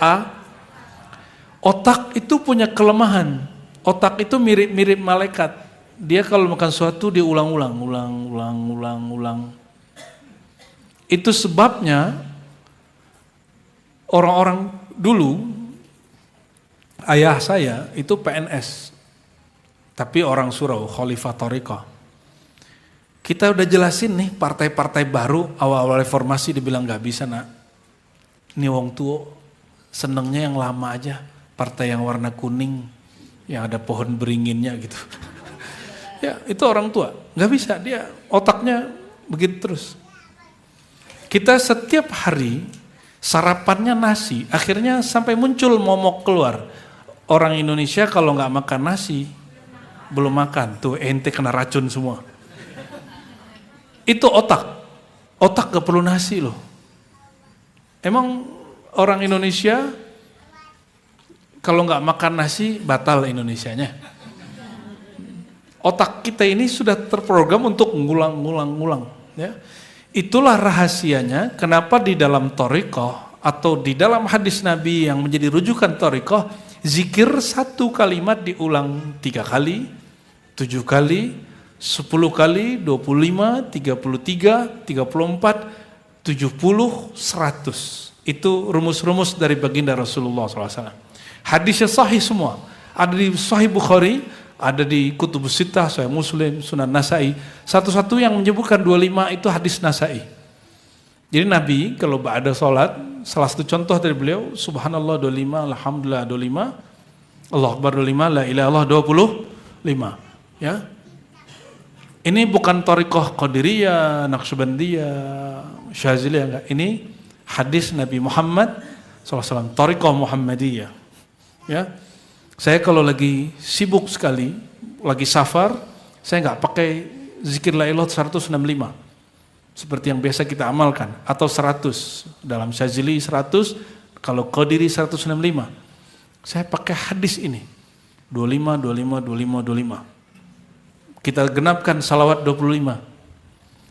Otak itu punya kelemahan. Otak itu mirip-mirip malaikat. Dia kalau makan sesuatu dia ulang-ulang. Itu sebabnya orang-orang dulu, ayah saya itu PNS, tapi orang surau, Khalifah Thariqah. Kita udah jelasin nih partai-partai baru awal-awal reformasi dibilang gak bisa nak. Ini wong tua senengnya yang lama aja. Partai yang warna kuning yang ada pohon beringinnya gitu. Ya itu orang tua gak bisa, dia otaknya begitu terus. Kita setiap hari sarapannya nasi, akhirnya sampai muncul momok keluar. Orang Indonesia kalau gak makan nasi belum makan, tuh ente kena racun semua. Itu otak gak perlu nasi loh. Emang orang Indonesia kalau gak makan nasi batal Indonesianya. Otak kita ini sudah terprogram untuk ngulang. Ya. Itulah rahasianya kenapa di dalam thariqah atau di dalam hadis Nabi yang menjadi rujukan thariqah, zikir satu kalimat diulang 3 kali, 7 kali, 10 kali, 25, 33, 34, 70, 100. Itu rumus-rumus dari baginda Rasulullah SAW. Hadisnya sahih semua. Ada di Sahih Bukhari, ada di Kutubus Sittah, Sahih Muslim, Sunan Nasai. Satu-satu yang menyebutkan 25 itu hadis Nasai. Jadi Nabi kalau ada sholat, salah satu contoh dari beliau, Subhanallah 25, Alhamdulillah 25, Allah Akbar 25, La ilaha illallah 25. Ya. Ini bukan thariqah Qadiriyah, Naqsyabandiyah, Syaziliyah, enggak. Ini hadis Nabi Muhammad SAW, thariqah Muhammadiyah. Ya. Saya kalau lagi sibuk sekali, lagi safar, saya enggak pakai zikir la ilaha 165. Seperti yang biasa kita amalkan, atau 100. Dalam Syazili 100, kalau Qadiri 165. Saya pakai hadis ini. 25, 25, 25, 25. Kita genapkan salawat 25.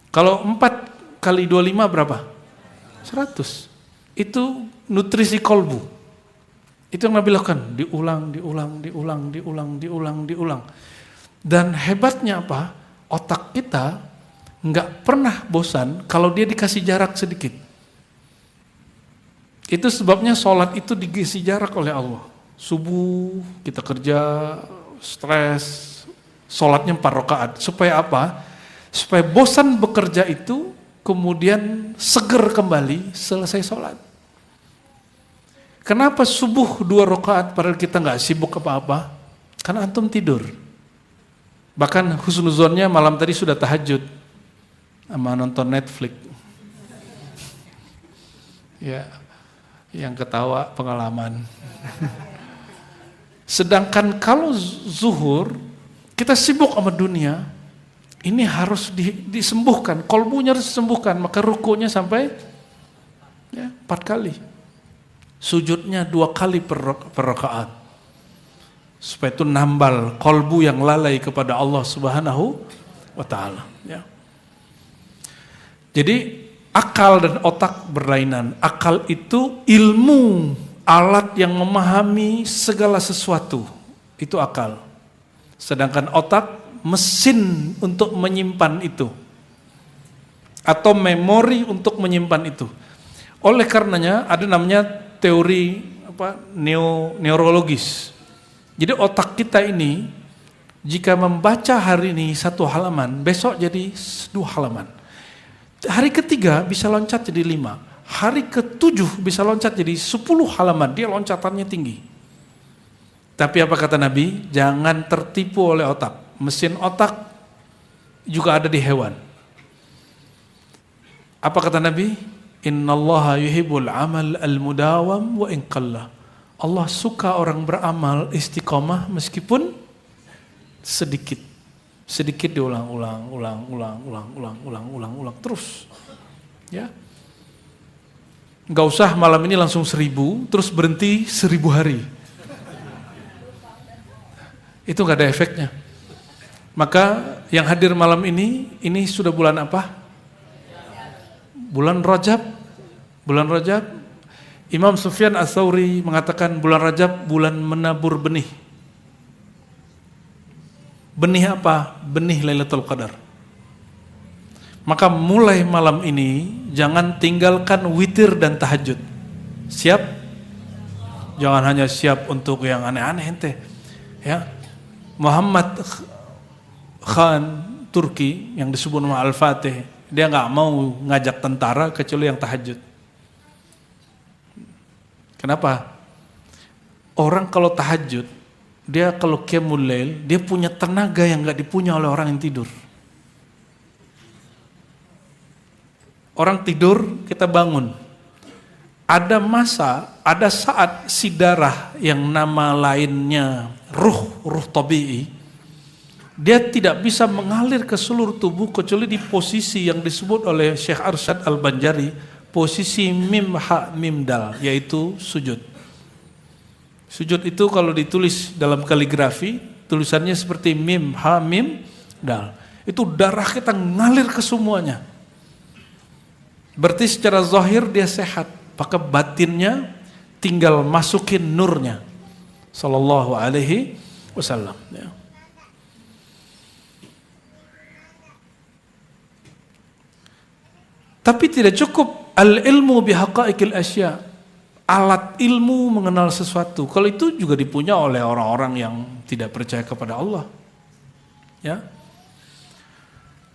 Kalau 4 kali 25 berapa? 100. Itu nutrisi kolbu. Itu yang Nabi lakukan. Diulang. Dan hebatnya apa? Otak kita nggak pernah bosan kalau dia dikasih jarak sedikit. Itu sebabnya sholat itu dikasih jarak oleh Allah. Subuh kita kerja, stres, sholatnya 4 rakaat. Supaya apa? Supaya bosan bekerja itu kemudian seger kembali selesai sholat. Kenapa subuh 2 rakaat padahal kita nggak sibuk apa-apa? Karena antum tidur. Bahkan husnuzonnya malam tadi sudah tahajud sama nonton Netflix. Ya, yang ketawa pengalaman. Sedangkan kalau zuhur kita sibuk sama dunia, ini harus disembuhkan, kolbunya harus disembuhkan, maka rukunya sampai 4 kali. Sujudnya 2 kali per rakaat. Supaya itu nambal kolbu yang lalai kepada Allah Subhanahu wa taala, ya. Jadi akal dan otak berlainan. Akal itu ilmu, alat yang memahami segala sesuatu. Itu akal. Sedangkan otak mesin untuk menyimpan itu, atau memori untuk menyimpan itu. Oleh karenanya ada namanya teori neurologis. Jadi otak kita ini jika membaca hari ini 1 halaman, besok jadi 2 halaman. Hari ketiga bisa loncat jadi 5. Hari ke-7 bisa loncat jadi 10 halaman. Dia loncatannya tinggi. Tapi apa kata Nabi? Jangan tertipu oleh otak. Mesin otak juga ada di hewan. Apa kata Nabi? Innallaha yuhibbul amal al-mudawam wa in qalla. Allah suka orang beramal istiqomah meskipun sedikit. Sedikit diulang terus. Ya. Enggak usah malam ini langsung 1000, terus berhenti 1000 hari. Itu nggak ada efeknya. Maka yang hadir malam ini sudah bulan apa? Bulan Rajab. Bulan Rajab. Imam Sufyan Ats-Tsauri mengatakan bulan Rajab bulan menabur benih. Benih apa? Benih Lailatul Qadar. Maka mulai malam ini jangan tinggalkan witir dan tahajud. Siap? Jangan hanya siap untuk yang aneh-aneh ente. Ya. Muhammad Khan Turki yang disebut nama Al-Fatih, dia nggak mau ngajak tentara kecuali yang tahajud. Kenapa? Orang kalau tahajud, dia kalau qiyamul lail, dia punya tenaga yang nggak dipunya oleh orang yang tidur. Orang tidur, kita bangun. Ada masa, ada saat si darah yang nama lainnya ruh tabi'i, dia tidak bisa mengalir ke seluruh tubuh kecuali di posisi yang disebut oleh Syekh Arsyad Al-Banjari, posisi mim ha mim dal, yaitu sujud. Sujud itu kalau ditulis dalam kaligrafi, tulisannya seperti mim ha mim dal. Itu darah kita ngalir ke semuanya. Berarti secara zahir dia sehat, maka batinnya tinggal masukin nurnya. Sallallahu alaihi wasallam. Ya. Tapi tidak cukup al-ilmu bihaqaiqil asya. Alat ilmu mengenal sesuatu. Kalau itu juga dipunya oleh orang-orang yang tidak percaya kepada Allah. Ya.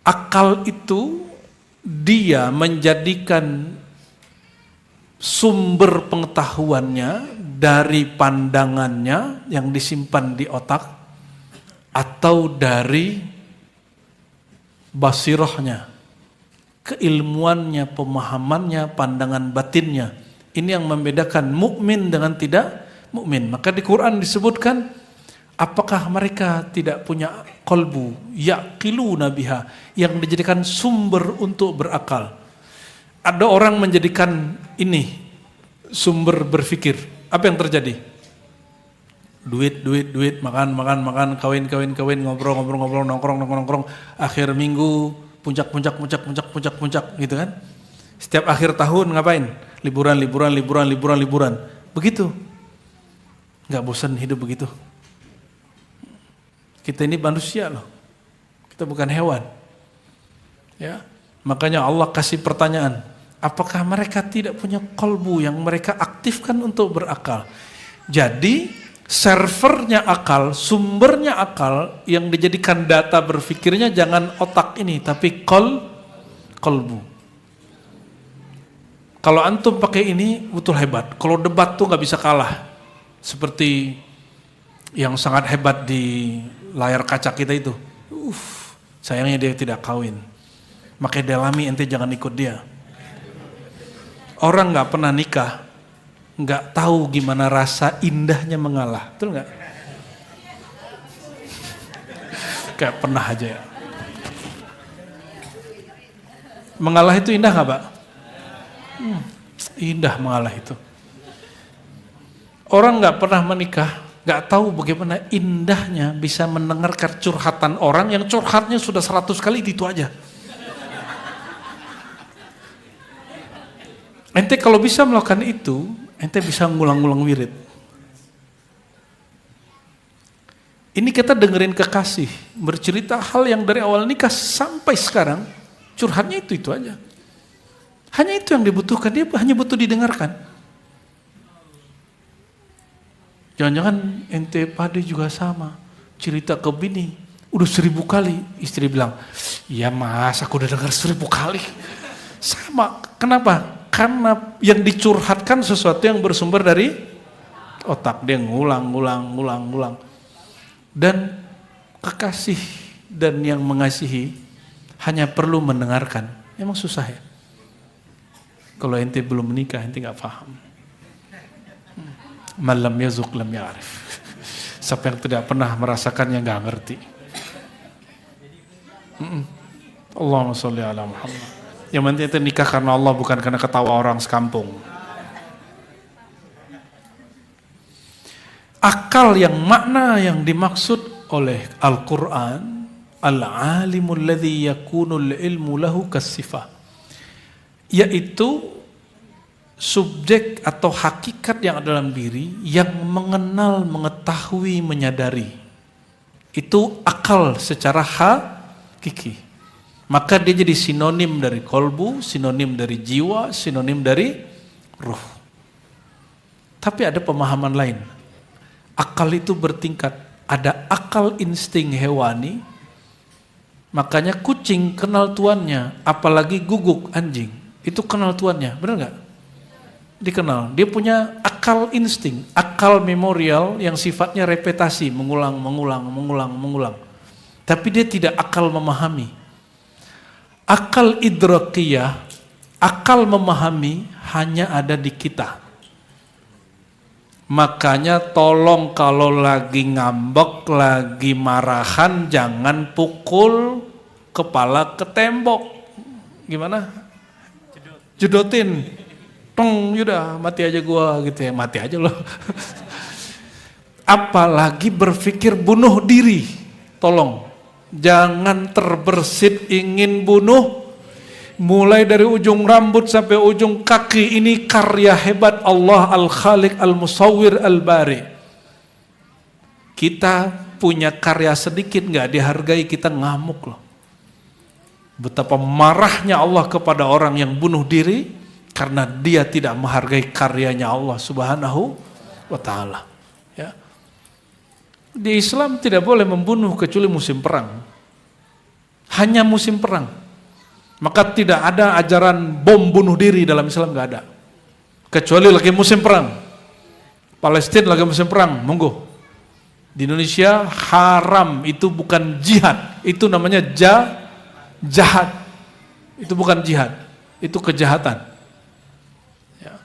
Akal itu dia menjadikan sumber pengetahuannya dari pandangannya yang disimpan di otak atau dari basirahnya, keilmuannya, pemahamannya, pandangan batinnya. Ini yang membedakan mukmin dengan tidak mukmin. Maka di Quran disebutkan, apakah mereka tidak punya qalbu yaqiluna biha, yang dijadikan sumber untuk berakal. Ada orang menjadikan ini sumber berpikir. Apa yang terjadi? Duit, makan, kawin, ngobrol, nongkrong. Akhir minggu, puncak, gitu kan? Setiap akhir tahun ngapain? Liburan. Begitu. Nggak bosan hidup begitu? Kita ini manusia loh. Kita bukan hewan. Ya. Makanya Allah kasih pertanyaan, apakah mereka tidak punya qalbu yang mereka aktifkan untuk berakal? Jadi servernya akal, sumbernya akal yang dijadikan data berfikirnya jangan otak ini, tapi qalbu. Kalau antum pakai ini betul hebat. Kalau debat tuh nggak bisa kalah. Seperti yang sangat hebat di layar kaca kita itu. Sayangnya dia tidak kawin. Makanya dalami, ente jangan ikut dia. Orang nggak pernah nikah, nggak tahu gimana rasa indahnya mengalah, betul nggak? Kayak pernah aja ya. Mengalah itu indah nggak, Pak? Indah mengalah itu. Orang nggak pernah menikah, nggak tahu bagaimana indahnya bisa mendengarkan curhatan orang yang curhatnya sudah 100 kali itu aja. Ente kalau bisa melakukan itu, ente bisa ngulang-ngulang wirid. Ini kita dengerin kekasih, bercerita hal yang dari awal nikah sampai sekarang, curhatnya itu aja. Hanya itu yang dibutuhkan, dia hanya butuh didengarkan. Jangan-jangan ente pade juga sama, cerita ke bini, udah 1000 kali, istri bilang, iya mas, aku udah dengar 1000 kali. Sama, kenapa? Karena yang dicurhatkan sesuatu yang bersumber dari otak, dia ngulang. Dan kekasih dan yang mengasihi hanya perlu mendengarkan. Emang susah ya? Kalau ente belum menikah, ente nggak paham. Malam yazuk lam ya'rif. Siapa yang tidak pernah merasakannya nggak ngerti. Allahumma sholli ala Muhammad. Yang penting itu nikah karena Allah, bukan karena ketawa orang sekampung. Akal yang makna yang dimaksud oleh Al-Quran, al-alimul ladzi yakunul ilmu lahu kasifah, yaitu subjek atau hakikat yang ada dalam diri yang mengenal, mengetahui, menyadari. Itu akal secara hakiki. Maka dia jadi sinonim dari kolbu, sinonim dari jiwa, sinonim dari ruh. Tapi ada pemahaman lain. Akal itu bertingkat. Ada akal insting hewani, Makanya kucing kenal tuannya, apalagi guguk anjing. Itu kenal tuannya, benar nggak? Dikenal. Dia punya akal insting, akal memorial yang sifatnya repetasi, mengulang. Tapi dia tidak akal memahami. Akal idrakiyah, akal memahami hanya ada di kita. Makanya tolong kalau lagi ngambek, lagi marahan, jangan pukul kepala ke tembok. Gimana? Jedotin. Tong, yaudah mati aja gua gitu ya, mati aja loh. Apalagi berpikir bunuh diri. Tolong. Jangan terbersit ingin bunuh. Mulai dari ujung rambut sampai ujung kaki, ini karya hebat Allah Al-Khaliq Al-Musawwir Al-Bari. Kita punya karya sedikit nggak dihargai, kita ngamuk loh. Betapa marahnya Allah kepada orang yang bunuh diri karena dia tidak menghargai karyanya Allah Subhanahu wa Ta'ala. Ya. Di Islam tidak boleh membunuh kecuali musim perang. Hanya musim perang. Maka tidak ada ajaran bom bunuh diri dalam Islam, nggak ada. Kecuali lagi musim perang. Palestina lagi musim perang, monggo. Di Indonesia haram, itu bukan jihad, itu namanya jahat. Itu bukan jihad, itu kejahatan. Ya.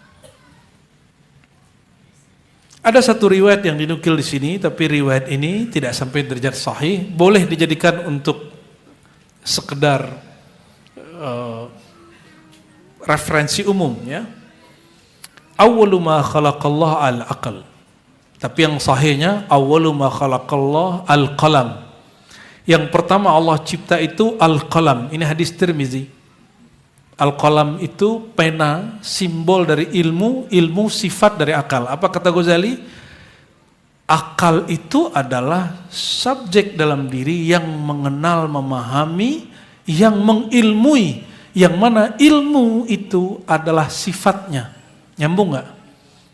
Ada satu riwayat yang dinukil di sini, tapi riwayat ini tidak sampai derajat sahih, boleh dijadikan untuk sekedar referensi umum ya. Awwalu ma khalaqallah al-aql. Tapi yang sahihnya awwalu ma khalaqallah al-qalam. Yang pertama Allah cipta itu al-qalam. Ini hadis Tirmizi. Al-qalam itu pena, simbol dari ilmu, ilmu sifat dari akal. Apa kata Ghazali? Akal itu adalah subjek dalam diri yang mengenal, memahami, yang mengilmui, yang mana ilmu itu adalah sifatnya. Nyambung nggak?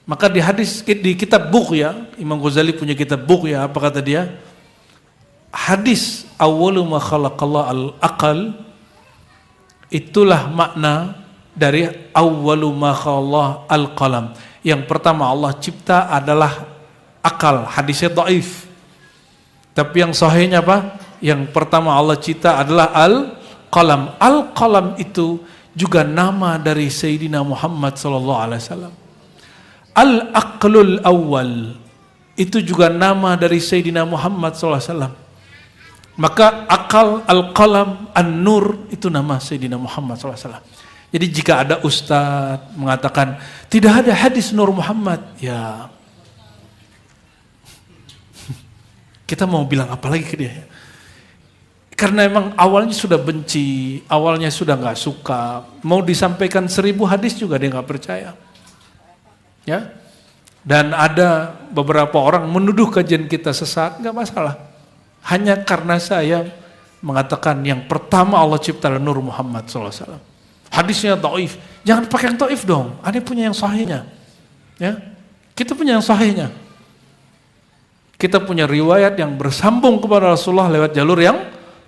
Maka di hadis, di kitab Bughya, Imam Ghazali punya kitab Bughya, apa kata dia? Hadis awwalu ma khalaqallah al-aqal, itulah makna dari awwalu ma khalaqallah al-qalam. Yang pertama Allah cipta adalah akal. Hadisnya dhaif. Tapi yang sahihnya apa? Yang pertama Allah cipta adalah al-qalam. Al-qalam itu juga nama dari Sayyidina Muhammad SAW. Al-aqlul awwal itu juga nama dari Sayyidina Muhammad SAW. Maka akal, al-qalam, an-nur itu nama Sayyidina Muhammad SAW. Jadi jika ada ustadz mengatakan tidak ada hadis Nur Muhammad, ya kita mau bilang apa lagi ke dia? Karena emang awalnya sudah benci, awalnya sudah nggak suka, mau disampaikan 1000 hadis juga dia nggak percaya. Ya, dan ada beberapa orang menuduh kajian kita sesat, nggak masalah. Hanya karena saya mengatakan yang pertama Allah cipta Nur Muhammad SAW. Hadisnya dhaif, jangan pakai yang dhaif dong. Ada punya yang sahihnya. Ya, kita punya yang sahihnya. Kita punya riwayat yang bersambung kepada Rasulullah lewat jalur yang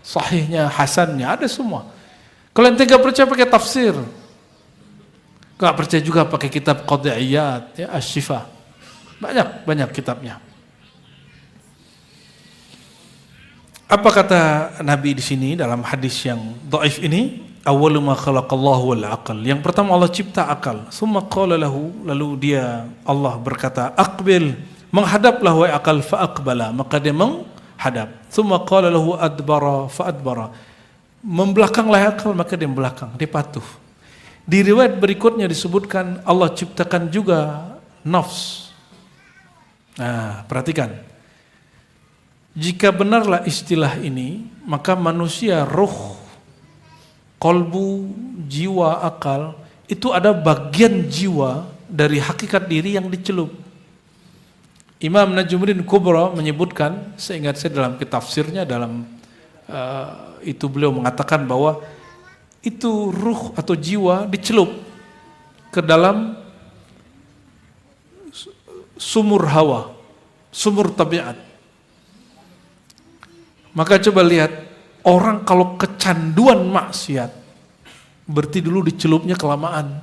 sahihnya, hasannya, ada semua. Kalau ente gak percaya pakai tafsir, gak percaya juga pakai kitab Qadiyat, ya, Asy-Syifa. Banyak kitabnya. Apa kata Nabi di sini dalam hadis yang dhaif ini? Awwalu ma khalaqallahu wal aql. Yang pertama Allah cipta akal. Summa qala lahu, lalu dia Allah berkata, aqbil, menghadaplah wahai akal, fa aqbala, maka dia menghadap. Summa qala lahu adbara fa adbara. Membelakanglah akal, maka dia belakang, dia patuh. Di riwayat berikutnya disebutkan Allah ciptakan juga nafs. Nah, perhatikan. Jika benarlah istilah ini, maka manusia, ruh, kolbu, jiwa, akal, itu ada bagian jiwa dari hakikat diri yang dicelup. Imam Najmuddin Kubra menyebutkan, seingat saya dalam kitab tafsirnya, dalam itu beliau mengatakan bahwa itu ruh atau jiwa dicelup ke dalam sumur hawa, sumur tabiat. Maka coba lihat, Orang kalau kecanduan maksiat, berarti dulu dicelupnya kelamaan.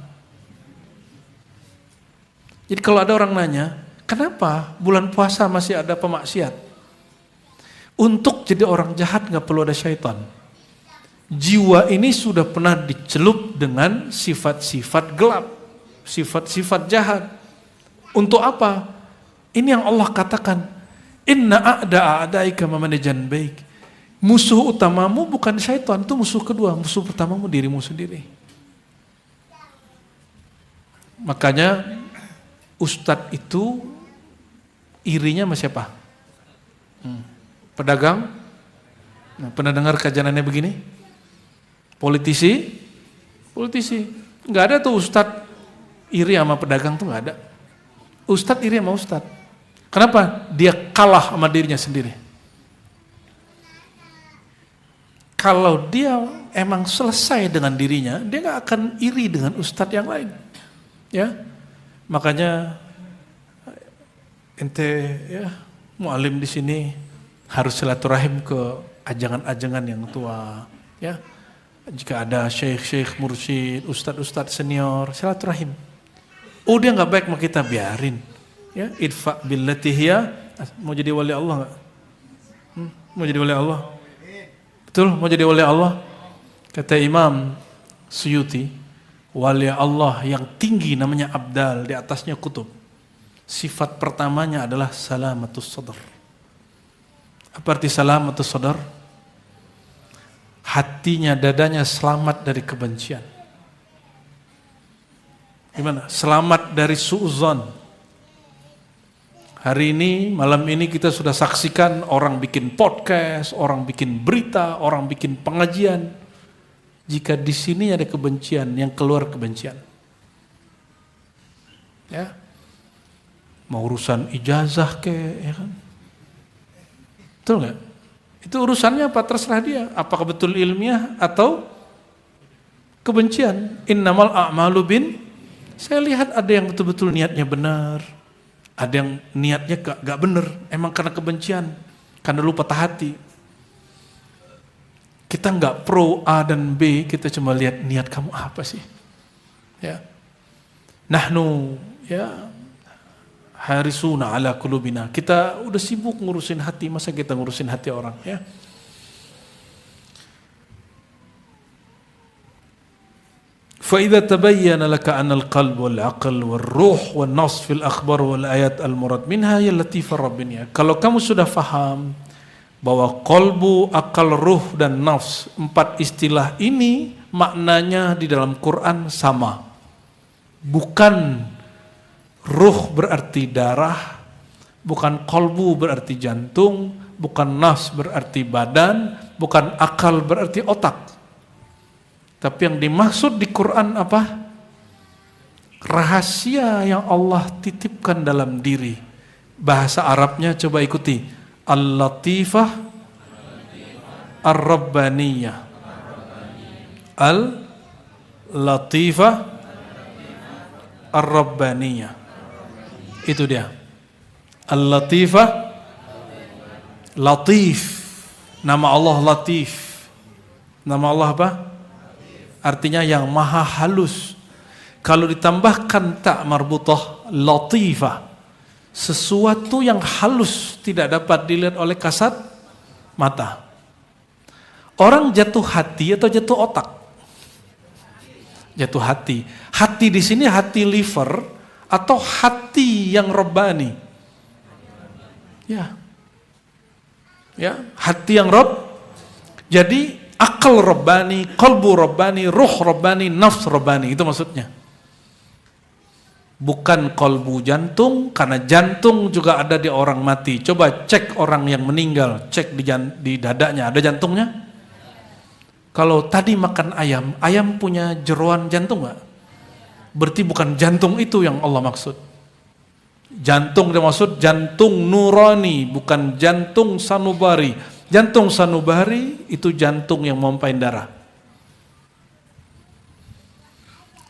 Jadi kalau ada orang nanya, kenapa bulan puasa masih ada pemaksiat? Untuk jadi orang jahat gak perlu ada syaitan. Jiwa ini sudah pernah dicelup dengan sifat-sifat gelap, sifat-sifat jahat. Untuk apa? Ini yang Allah katakan, inna a'daika mamanajan baik. Musuh utamamu bukan syaitan, itu musuh kedua. Musuh pertamamu dirimu sendiri. Makanya ustadz itu irinya sama siapa? Pedagang? Nah, pernah dengar kajiannya begini? Politisi? Politisi. Nggak ada tuh ustadz iri sama pedagang tuh nggak ada. Ustadz iri sama ustadz. Kenapa? Dia kalah sama dirinya sendiri. Kalau dia emang selesai dengan dirinya, dia nggak akan iri dengan ustadz yang lain, ya. Makanya ente ya mualim di sini harus silaturahim ke ajangan-ajangan yang tua, ya. Jika ada syekh-syekh mursyid, ustadz-ustadz senior, silaturahim. Oh dia nggak baik sama kita, biarin, ya. Idfa billati hiya. Mau jadi wali Allah nggak? Mau jadi wali Allah? Betul, mau jadi wali Allah? Kata Imam Suyuti, wali Allah yang tinggi namanya abdal, di atasnya kutub. Sifat pertamanya adalah salamatus sadar. Apa arti salamatus sadar? Hatinya, dadanya selamat dari kebencian. Gimana? Selamat dari su'uzon. Hari ini, malam ini kita sudah saksikan orang bikin podcast, orang bikin berita, orang bikin pengajian. Jika di sini ada kebencian, yang keluar kebencian. Ya. Mau urusan ijazah ya kan? Betul nggak? Itu urusannya apa? Terserah dia. Apakah betul ilmiah atau kebencian? Innamal a'malu bin. Saya lihat ada yang betul-betul niatnya benar. Ada yang niatnya gak benar, emang karena kebencian, karena lu patah hati. Kita gak pro A dan B, kita cuma lihat niat kamu apa sih. Ya. Nahnu ya harisuna ala qulubina. Kita udah sibuk ngurusin hati, masa kita ngurusin hati orang, ya. فإذا تبين لك أن القلب والعقل والروح والنص في الأخبار والآيات المراد منها هي اللطيفة الربانية. Kalau kamu sudah faham bahwa kolbu, akal, ruh dan nafs, 4 istilah ini maknanya di dalam Quran sama. Bukan ruh berarti darah, bukan kolbu berarti jantung, bukan nafs berarti badan, bukan akal berarti otak. Tapi yang dimaksud di Quran apa? Rahasia yang Allah titipkan dalam diri. Bahasa Arabnya coba ikuti. Al-Latifah Ar-Rabbaniyah. Al-Latifah Ar-Rabbaniyah. Itu dia. Al-Latifah, Latif. Nama Allah Latif. Nama Allah apa? Artinya yang maha halus. Kalau ditambahkan tak marbutah, latifah, sesuatu yang halus tidak dapat dilihat oleh kasat mata. Orang jatuh hati atau jatuh otak? Jatuh hati. Hati di sini hati liver atau hati yang robbani? Ya. Ya, hati yang rob. Jadi akal robbani, qalbu robbani, ruh robbani, nafs robbani, itu maksudnya. Bukan qalbu jantung, karena jantung juga ada di orang mati. Coba cek orang yang meninggal, cek di dadanya, ada jantungnya? Kalau tadi makan ayam, ayam punya jeroan jantung nggak? Berarti bukan jantung itu yang Allah maksud. Jantung dimaksud jantung nurani, bukan jantung sanubari. Jantung sanubari itu jantung yang memompain darah.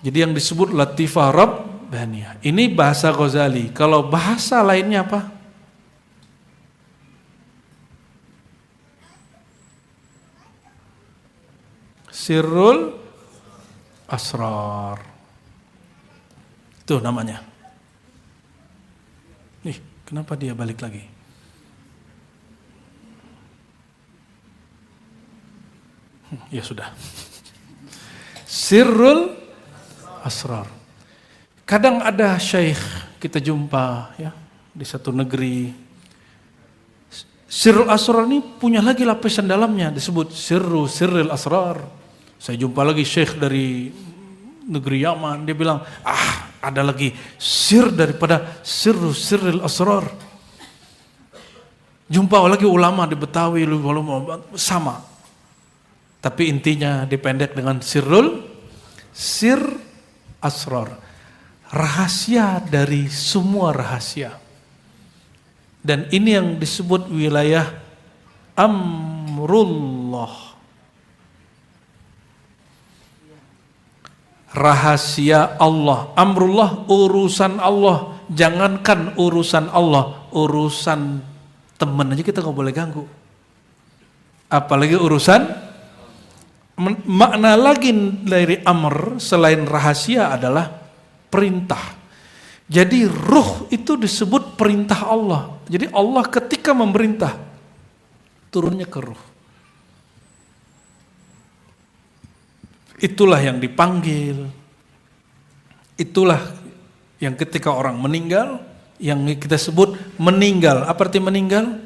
Jadi yang disebut latifah rabbaniyah. Ini bahasa Ghazali. Kalau bahasa lainnya apa? Sirrul Asrar. Itu namanya. Ih, kenapa dia balik lagi? Ya sudah. Sirrul Asrar. Kadang ada syekh kita jumpa ya di satu negeri. Sirrul Asrar ini punya lagi lapisan dalamnya disebut Sirrul Asrar. Saya jumpa lagi syekh dari negeri Yaman, dia bilang, ada lagi sir daripada Sirrul Asrar. Jumpa lagi ulama di Betawi, sama. Tapi intinya dipendek dengan Sir Asrar. Rahasia dari semua rahasia. Dan ini yang disebut wilayah Amrullah. Rahasia Allah. Amrullah, urusan Allah. Jangankan urusan Allah, urusan teman aja kita gak boleh ganggu. Apalagi urusan, makna lagi dari amr selain rahasia adalah perintah. Jadi ruh itu disebut perintah Allah. Jadi Allah ketika memerintah, turunnya ke ruh. Itulah yang dipanggil. Itulah yang ketika orang meninggal, yang kita sebut meninggal. Apa arti meninggal?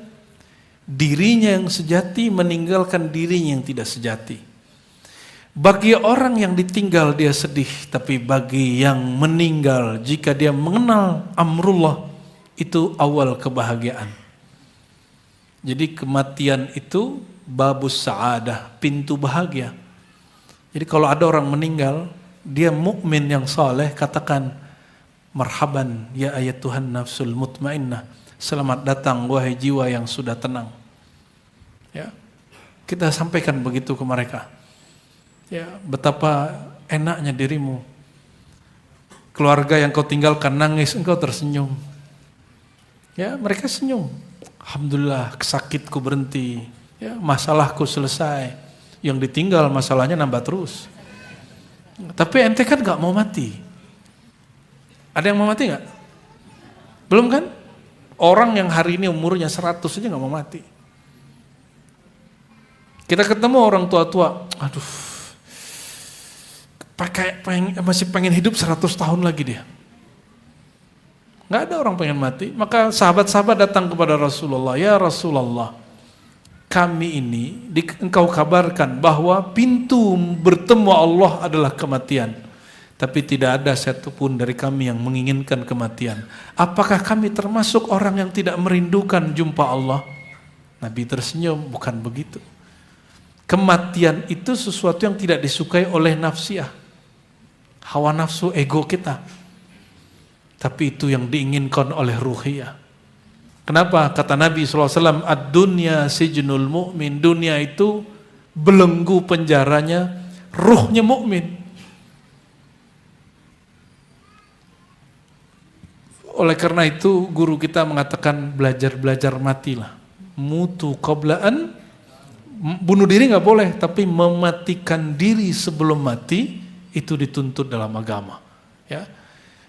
Dirinya yang sejati meninggalkan dirinya yang tidak sejati. Bagi orang yang ditinggal dia sedih, tapi bagi yang meninggal jika dia mengenal amrullah, itu awal kebahagiaan. Jadi kematian itu babus sa'adah, pintu bahagia. Jadi kalau ada orang meninggal, dia mukmin yang saleh, katakan marhaban ya ayat Tuhan nafsul mutmainnah. Selamat datang wahai jiwa yang sudah tenang. Ya. Kita sampaikan begitu ke mereka. Ya, betapa enaknya dirimu. Keluarga yang kau tinggalkan nangis, engkau tersenyum. Ya, mereka senyum. Alhamdulillah, sakitku berhenti. Ya, masalahku selesai. Yang ditinggal masalahnya nambah terus. Tapi ente kan gak mau mati. Ada yang mau mati gak? Belum kan? Orang yang hari ini umurnya 100 aja gak mau mati. Kita ketemu orang tua-tua, aduh, masih pengen hidup 100 tahun lagi dia. Gak ada orang pengen mati. Maka sahabat-sahabat datang kepada Rasulullah, ya Rasulullah, kami ini engkau kabarkan bahwa pintu bertemu Allah adalah kematian. Tapi tidak ada satupun dari kami yang menginginkan kematian. Apakah kami termasuk orang yang tidak merindukan jumpa Allah? Nabi tersenyum, bukan begitu. Kematian itu sesuatu yang tidak disukai oleh nafsiyah. Hawa nafsu ego kita. Tapi itu yang diinginkan oleh ruhiyah. Kenapa? Kata Nabi SAW, ad-dunya sijnul mu'min. Dunia itu belenggu penjaranya ruhnya mukmin. Oleh karena itu guru kita mengatakan belajar matilah. Mutu qablaan, bunuh diri gak boleh, tapi mematikan diri sebelum mati itu dituntut dalam agama. Ya.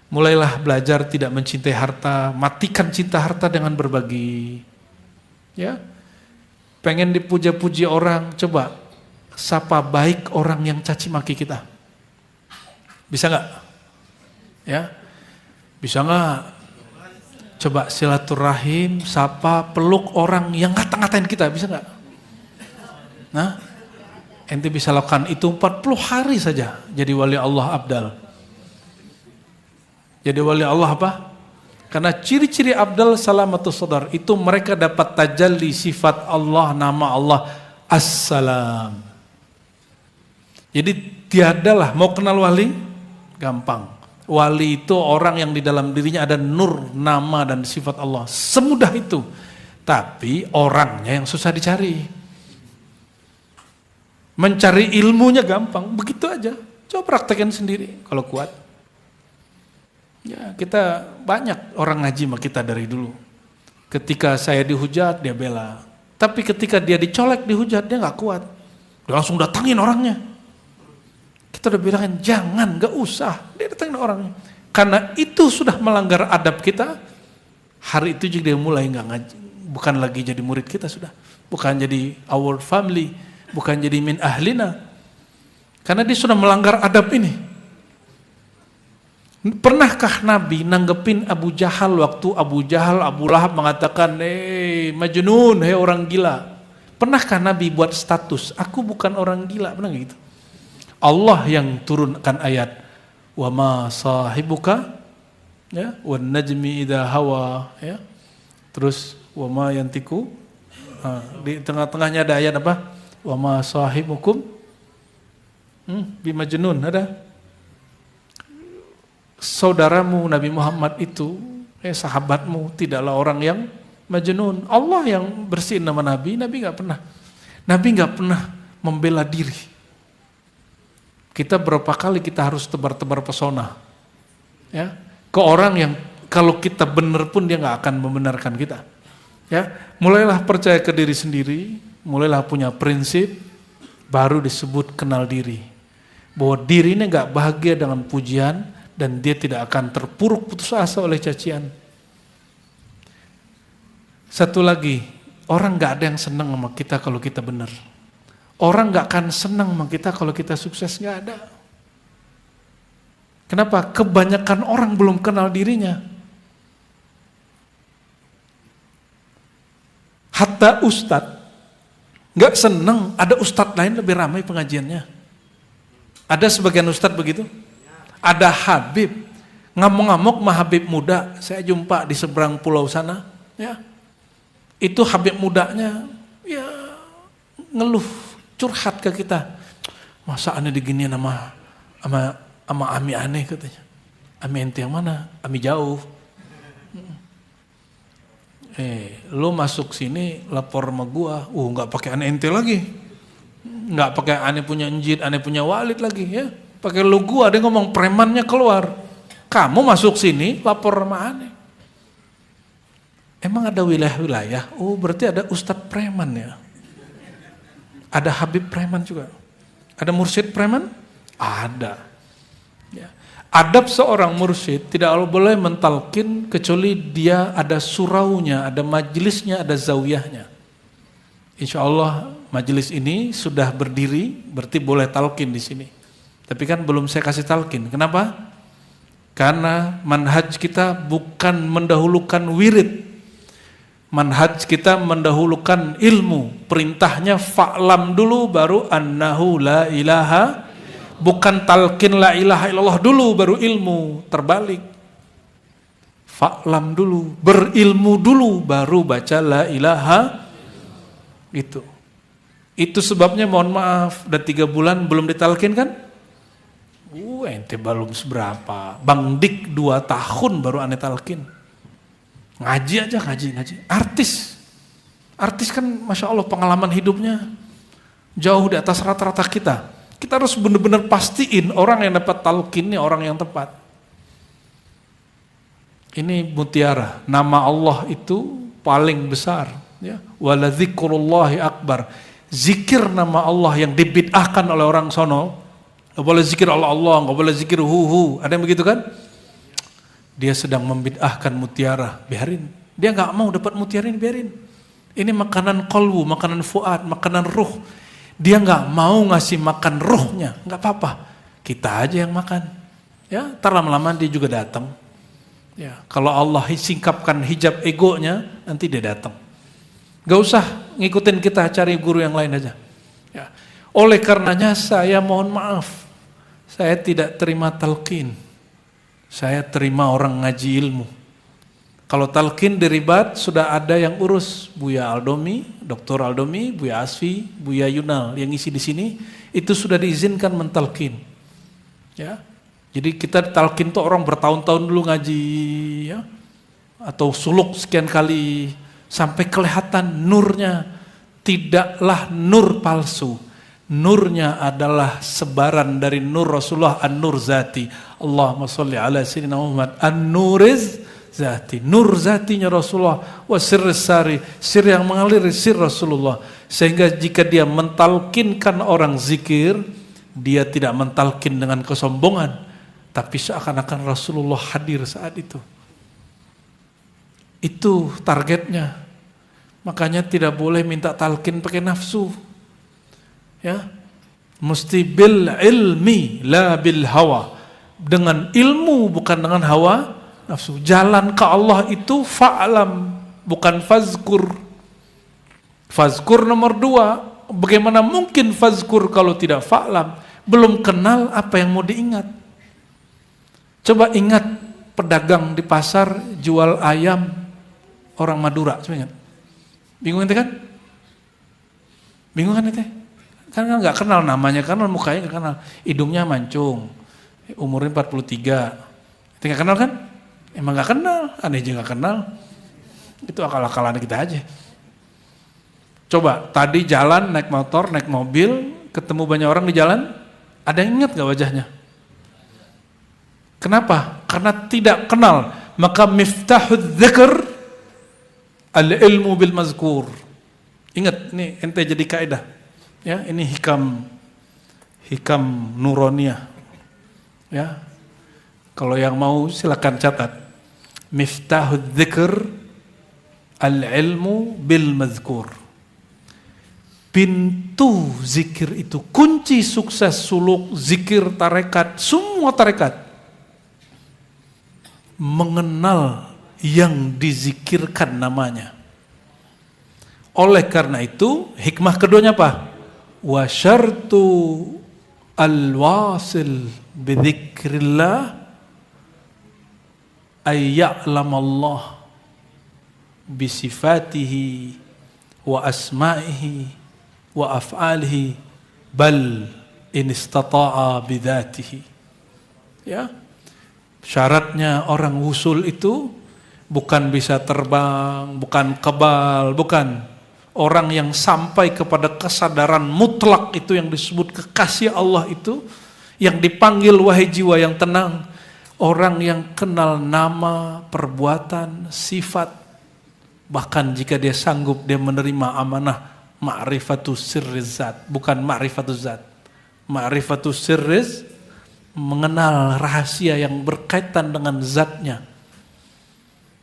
Mulailah belajar tidak mencintai harta, matikan cinta harta dengan berbagi. Ya. Pengen dipuja-puji orang, coba sapa baik orang yang caci maki kita. Bisa nggak? Ya. Bisa nggak? Coba silaturahim, sapa, peluk orang yang ngata-ngatain kita, bisa nggak? Nah, ente bisa lakukan itu 40 hari saja jadi wali Allah abdal. Jadi wali Allah apa? Karena ciri-ciri abdal salamatus sadar itu mereka dapat tajalli sifat Allah, nama Allah As-Salam. Jadi tiadalah mau kenal wali gampang. Wali itu orang yang di dalam dirinya ada nur, nama dan sifat Allah. Semudah itu. Tapi orangnya yang susah dicari. Mencari ilmunya gampang, begitu aja. Coba praktekin sendiri kalau kuat. Ya, kita banyak orang ngaji sama kita dari dulu. Ketika saya dihujat, dia bela. Tapi ketika dia dicolek, dihujat, dia gak kuat. Dia langsung datangin orangnya. Kita udah bilangin jangan, gak usah. Dia datangin orangnya. Karena itu sudah melanggar adab kita. Hari itu juga dia mulai gak ngaji. Bukan lagi jadi murid kita sudah. Bukan jadi our family. Bukan jadi min ahlina. Karena dia sudah melanggar adab ini. Pernahkah Nabi nanggepin Abu Jahal waktu Abu Lahab mengatakan, Majnun, orang gila. Pernahkah Nabi buat status, aku bukan orang gila, pernah gitu? Allah yang turunkan ayat, wa ma sahibuka, ya, wan najmi idza hawa, ya. Terus wa ma yantiku, di tengah-tengahnya ada ayat apa? Wa ma sahibukum bimajnun, ada? Saudaramu Nabi Muhammad itu, sahabatmu tidaklah orang yang majnun. Allah yang bersihin nama Nabi nggak pernah. Nabi nggak pernah membela diri. Kita berapa kali kita harus tebar-tebar pesona, ya, ke orang yang kalau kita benar pun dia nggak akan membenarkan kita. Ya, mulailah percaya ke diri sendiri, mulailah punya prinsip, baru disebut kenal diri. Bahwa diri ini nggak bahagia dengan pujian. Dan dia tidak akan terpuruk putus asa oleh cacian. Satu lagi, orang gak ada yang senang sama kita kalau kita benar. Orang gak akan senang sama kita kalau kita sukses, gak ada. Kenapa? Kebanyakan orang belum kenal dirinya. Hatta ustadz gak senang ada ustadz lain lebih ramai pengajiannya. Ada sebagian ustadz begitu? Ada Habib, ngamuk-ngamuk mah Habib muda, saya jumpa di seberang pulau sana, ya. Itu Habib mudanya, ya, ngeluh, curhat ke kita. Masa aneh diginian sama Ami aneh katanya. Ami ente yang mana? Ami jauh. Lo masuk sini lapor sama gua, nggak pakai aneh ente lagi, nggak pakai aneh punya njit, aneh punya walid lagi, ya. Pakai lu gua, dia ngomong premannya keluar. Kamu masuk sini lapor sama aneh. Emang ada wilayah-wilayah? Oh, berarti ada ustadz preman ya. Ada Habib preman juga. Ada mursyid preman? Ada. Ya. Adab seorang mursyid tidak boleh mentalkin kecuali dia ada suraunya, ada majelisnya, ada zawiyahnya. Insya Allah majelis ini sudah berdiri, berarti boleh talkin di sini. Tapi kan belum saya kasih talkin. Kenapa? Karena manhaj kita bukan mendahulukan wirid. Manhaj kita mendahulukan ilmu. Perintahnya fa'lam dulu baru annahu la ilaha. Bukan talkin la ilaha illallah dulu baru ilmu. Terbalik. Fa'lam dulu, berilmu dulu baru baca la ilaha. Itu sebabnya mohon maaf, udah 3 bulan belum ditalkin kan? Ente belum seberapa. Bang Dik 2 tahun baru aneh talkin. Ngaji aja, ngaji. Artis kan Masya Allah pengalaman hidupnya jauh di atas rata-rata kita. Kita harus benar-benar pastiin orang yang dapat talkinnya orang yang tepat. Ini mutiara, nama Allah itu paling besar. Ya. Wala dzikrullahi akbar. Zikir nama Allah yang dibid'ahkan oleh orang sono. Gak boleh zikir Allah, gak boleh zikir hu. Ada yang begitu kan? Dia sedang membid'ahkan mutiara, biarin. Dia gak mau dapat mutiara ini, biarin. Ini makanan qalbu, makanan fuad, makanan ruh. Dia gak mau ngasih makan ruhnya, gak apa-apa. Kita aja yang makan. Ya, ntar lama-lama dia juga datang. Ya, kalau Allah singkapkan hijab egonya, nanti dia datang. Gak usah ngikutin kita, cari guru yang lain aja. Ya. Oleh karenanya saya mohon maaf. Saya tidak terima talqin. Saya terima orang ngaji ilmu. Kalau talqin diribat sudah ada yang urus. Buya Aldomi, Dr. Aldomi, Buya Asfi, Buya Yunal yang isi di sini itu sudah diizinkan mentalqin. Ya. Jadi kita talqin tuh orang bertahun-tahun dulu ngaji, ya. Atau suluk sekian kali sampai kelihatan nurnya. Tidaklah nur palsu. Nurnya adalah sebaran dari nur Rasulullah, an-nur zati. Allahumma sholli ala sayyidina Muhammad, an-nuriz zati. Nur zatinya Rasulullah, wa sirris sari, sir yang mengalir sir Rasulullah. Sehingga jika dia mentalkinkan orang zikir, Dia tidak mentalkin dengan kesombongan, tapi seakan-akan Rasulullah hadir saat itu. Itu targetnya. Makanya tidak boleh minta talkin pakai nafsu. Ya. Mesti bil ilmi la bil hawa. Dengan ilmu bukan dengan hawa nafsu. Jalan ke Allah itu fa'lam, bukan fazkur. Fazkur nomor 2. Bagaimana mungkin fazkur kalau tidak fa'lam? Belum kenal apa yang mau diingat. Coba ingat pedagang di pasar jual ayam orang Madura, coba ingat. Bingung ente kan? Bingung kan ente? Kan nggak kenal namanya, karena mukanya nggak kenal, hidungnya mancung, umurnya 43. Ente nggak kenal kan? Emang nggak kenal, aneh aja nggak kenal. Itu akal-akalan kita aja. Coba tadi jalan naik motor, naik mobil, ketemu banyak orang di jalan. Ada yang ingat gak wajahnya? Kenapa? Karena tidak kenal. Maka miftahud dzikr al-ilmu bil mazkur. Ingat, nih ente jadi kaidah. Ya, ini hikam nuroniyah. Ya. Kalau yang mau silakan catat. Miftahud dzikr al-ilmu bil mazkur. Pintu zikir itu, kunci sukses suluk, zikir, tarekat, semua tarekat. Mengenal yang dizikirkan namanya. Oleh karena itu, hikmah keduanya apa? Wa syartu al-wasil bidzikrillah ay ya'lamallah bisifatihi wa asma'ihi wa af'alihi bal in istata'a bidzatihi. Ya. Syaratnya orang wusul itu bukan bisa terbang, bukan kebal, bukan. Orang yang sampai kepada kesadaran mutlak itu yang disebut kekasih Allah itu, yang dipanggil wahai jiwa yang tenang, orang yang kenal nama, perbuatan, sifat, bahkan jika dia sanggup dia menerima amanah ma'rifatus sirriz zat, bukan ma'rifatuz zat. Ma'rifatus sirriz, mengenal rahasia yang berkaitan dengan zatnya.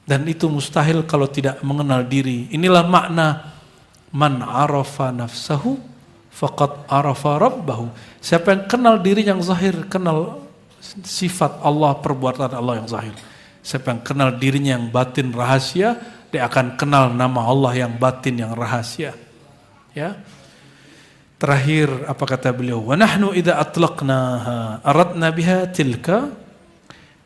Dan itu mustahil kalau tidak mengenal diri. Inilah makna man arafa nafsahu faqad arafa rabbahu. Siapa yang kenal diri yang zahir, kenal sifat Allah, perbuatan Allah yang zahir. Siapa yang kenal dirinya yang batin rahasia, dia akan kenal nama Allah yang batin yang rahasia. Ya. Terakhir apa kata beliau? Wa nahnu idza atlaqnaha aradna biha tilka.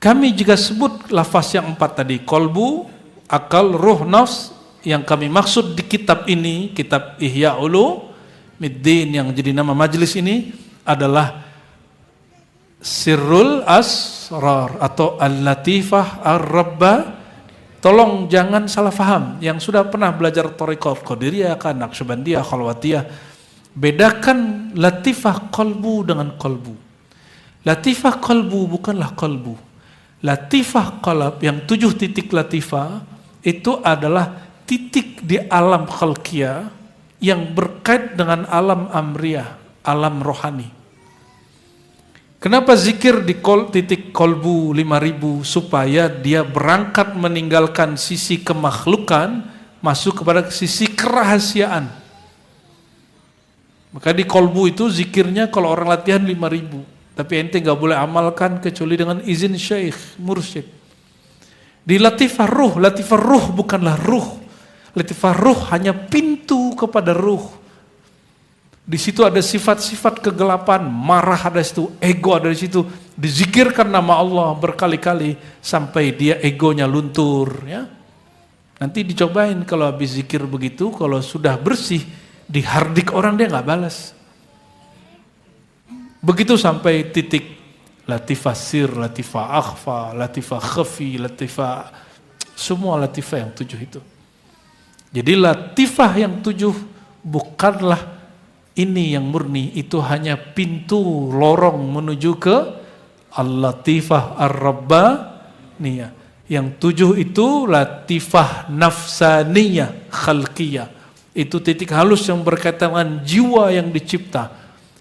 Kami jika sebut lafaz yang 4 tadi, qalbu, akal, ruh, nafs, yang kami maksud di kitab ini, kitab Ihya Ulumuddin yang jadi nama majelis ini adalah Sirrul Asrar atau Al-Latifah Ar-Rabba. Tolong jangan salah faham. Yang sudah pernah belajar Thariqah Qadiriyah, Naqsyabandiyah, Khalwatiyah, bedakan latifah qalbu dengan qalbu. Latifah qalbu bukanlah qalbu. Latifah qalb yang 7 titik latifah itu adalah titik di alam khalqiyah yang berkait dengan alam amriyah, alam rohani. Kenapa zikir di titik kolbu 5000? Supaya dia berangkat meninggalkan sisi kemakhlukan, masuk kepada sisi kerahasiaan. Maka di kolbu itu zikirnya kalau orang latihan 5000, tapi ente gak boleh amalkan kecuali dengan izin syekh, mursyid. Di latifah ruh bukanlah ruh. Latifah ruh hanya pintu kepada ruh. Di situ ada sifat-sifat kegelapan, marah ada di situ, ego ada di situ. Dizikirkan nama Allah berkali-kali sampai dia egonya luntur. Ya. Nanti dicobain kalau habis zikir begitu, kalau sudah bersih, dihardik orang dia nggak balas. Begitu sampai titik latifah sir, latifah akhfa, latifah khafi, latifah, semua latifah yang 7 itu. Jadi latifah yang 7 bukanlah ini yang murni, itu hanya pintu lorong menuju ke Al-Latifah Ar-Rabbaniyah. Yang 7 itu latifah nafsaniyah, khalqiyah. Itu titik halus yang berkaitan dengan jiwa yang dicipta.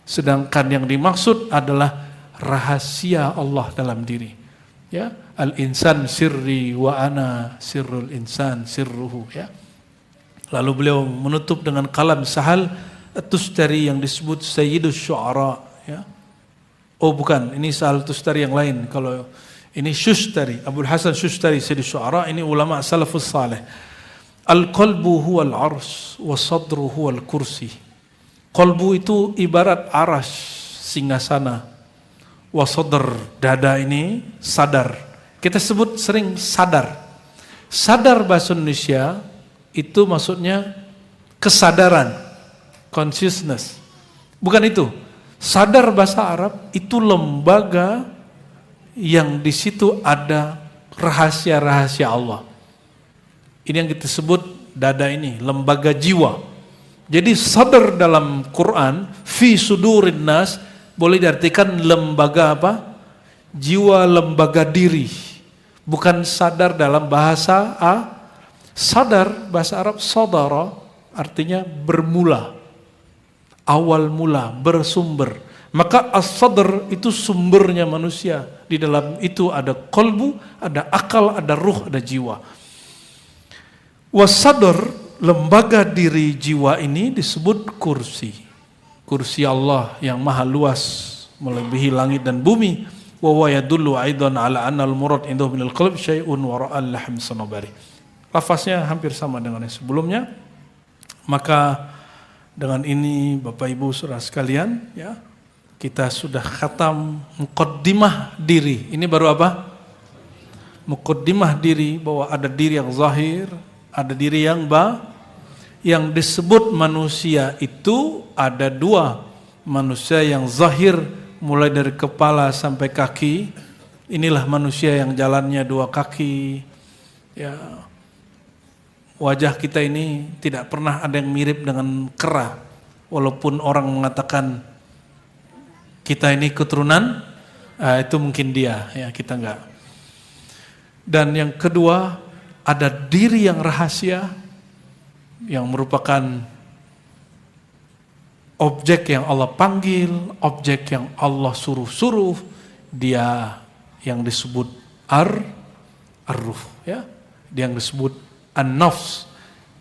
Sedangkan yang dimaksud adalah rahasia Allah dalam diri. Ya, al-insan sirri wa ana sirrul insan sirruhu, ya. Lalu beliau menutup dengan kalam Sahal At-Tustari yang disebut Sayyidus Syu'ara, ya. Oh bukan, ini Sahal Tustari yang lain. Kalau ini Shustari, Abdul Hasan Shustari Sayyidus Syu'ara, ini ulama salafus salih. Al-qalbu huwal ars wa sadru huwal kursi. Qalbu itu ibarat aras, singgasana. Wa sadr, dada ini sadar. Kita sebut sering sadar. Sadar bahasa Indonesia itu maksudnya kesadaran, consciousness. Bukan itu. Sadar bahasa Arab itu lembaga yang di situ ada rahasia-rahasia Allah. Ini yang kita sebut dada ini, lembaga jiwa. Jadi sadar dalam Quran, fi sudurin nas, boleh diartikan lembaga apa? Jiwa, lembaga diri. Bukan sadar dalam bahasa sadar, bahasa Arab sadara, artinya bermula. Awal mula, bersumber. Maka as-sadr itu sumbernya manusia. Di dalam itu ada qalbu, ada akal, ada ruh, ada jiwa. Was-sadr, lembaga diri jiwa ini disebut kursi. Kursi Allah yang maha luas, melebihi langit dan bumi. Wa huwa yadullu aidan ala anna al-murad indahu minal qalb syai'un wara'al lahm sanabari. Lafaznya hampir sama dengan yang sebelumnya. Maka dengan ini Bapak Ibu Saudara sekalian, ya, kita sudah khatam muqaddimah diri. Ini baru apa? Muqaddimah diri, bahwa ada diri yang zahir, ada diri yang yang disebut manusia itu ada dua. Manusia yang zahir mulai dari kepala sampai kaki. Inilah manusia yang jalannya dua kaki. Ya, wajah kita ini tidak pernah ada yang mirip dengan kera. Walaupun orang mengatakan kita ini keturunan, itu mungkin dia, ya, kita enggak. Dan yang kedua, ada diri yang rahasia, yang merupakan objek yang Allah panggil, objek yang Allah suruh-suruh, dia yang disebut ar-ruh, ya, dia yang disebut an-nafs,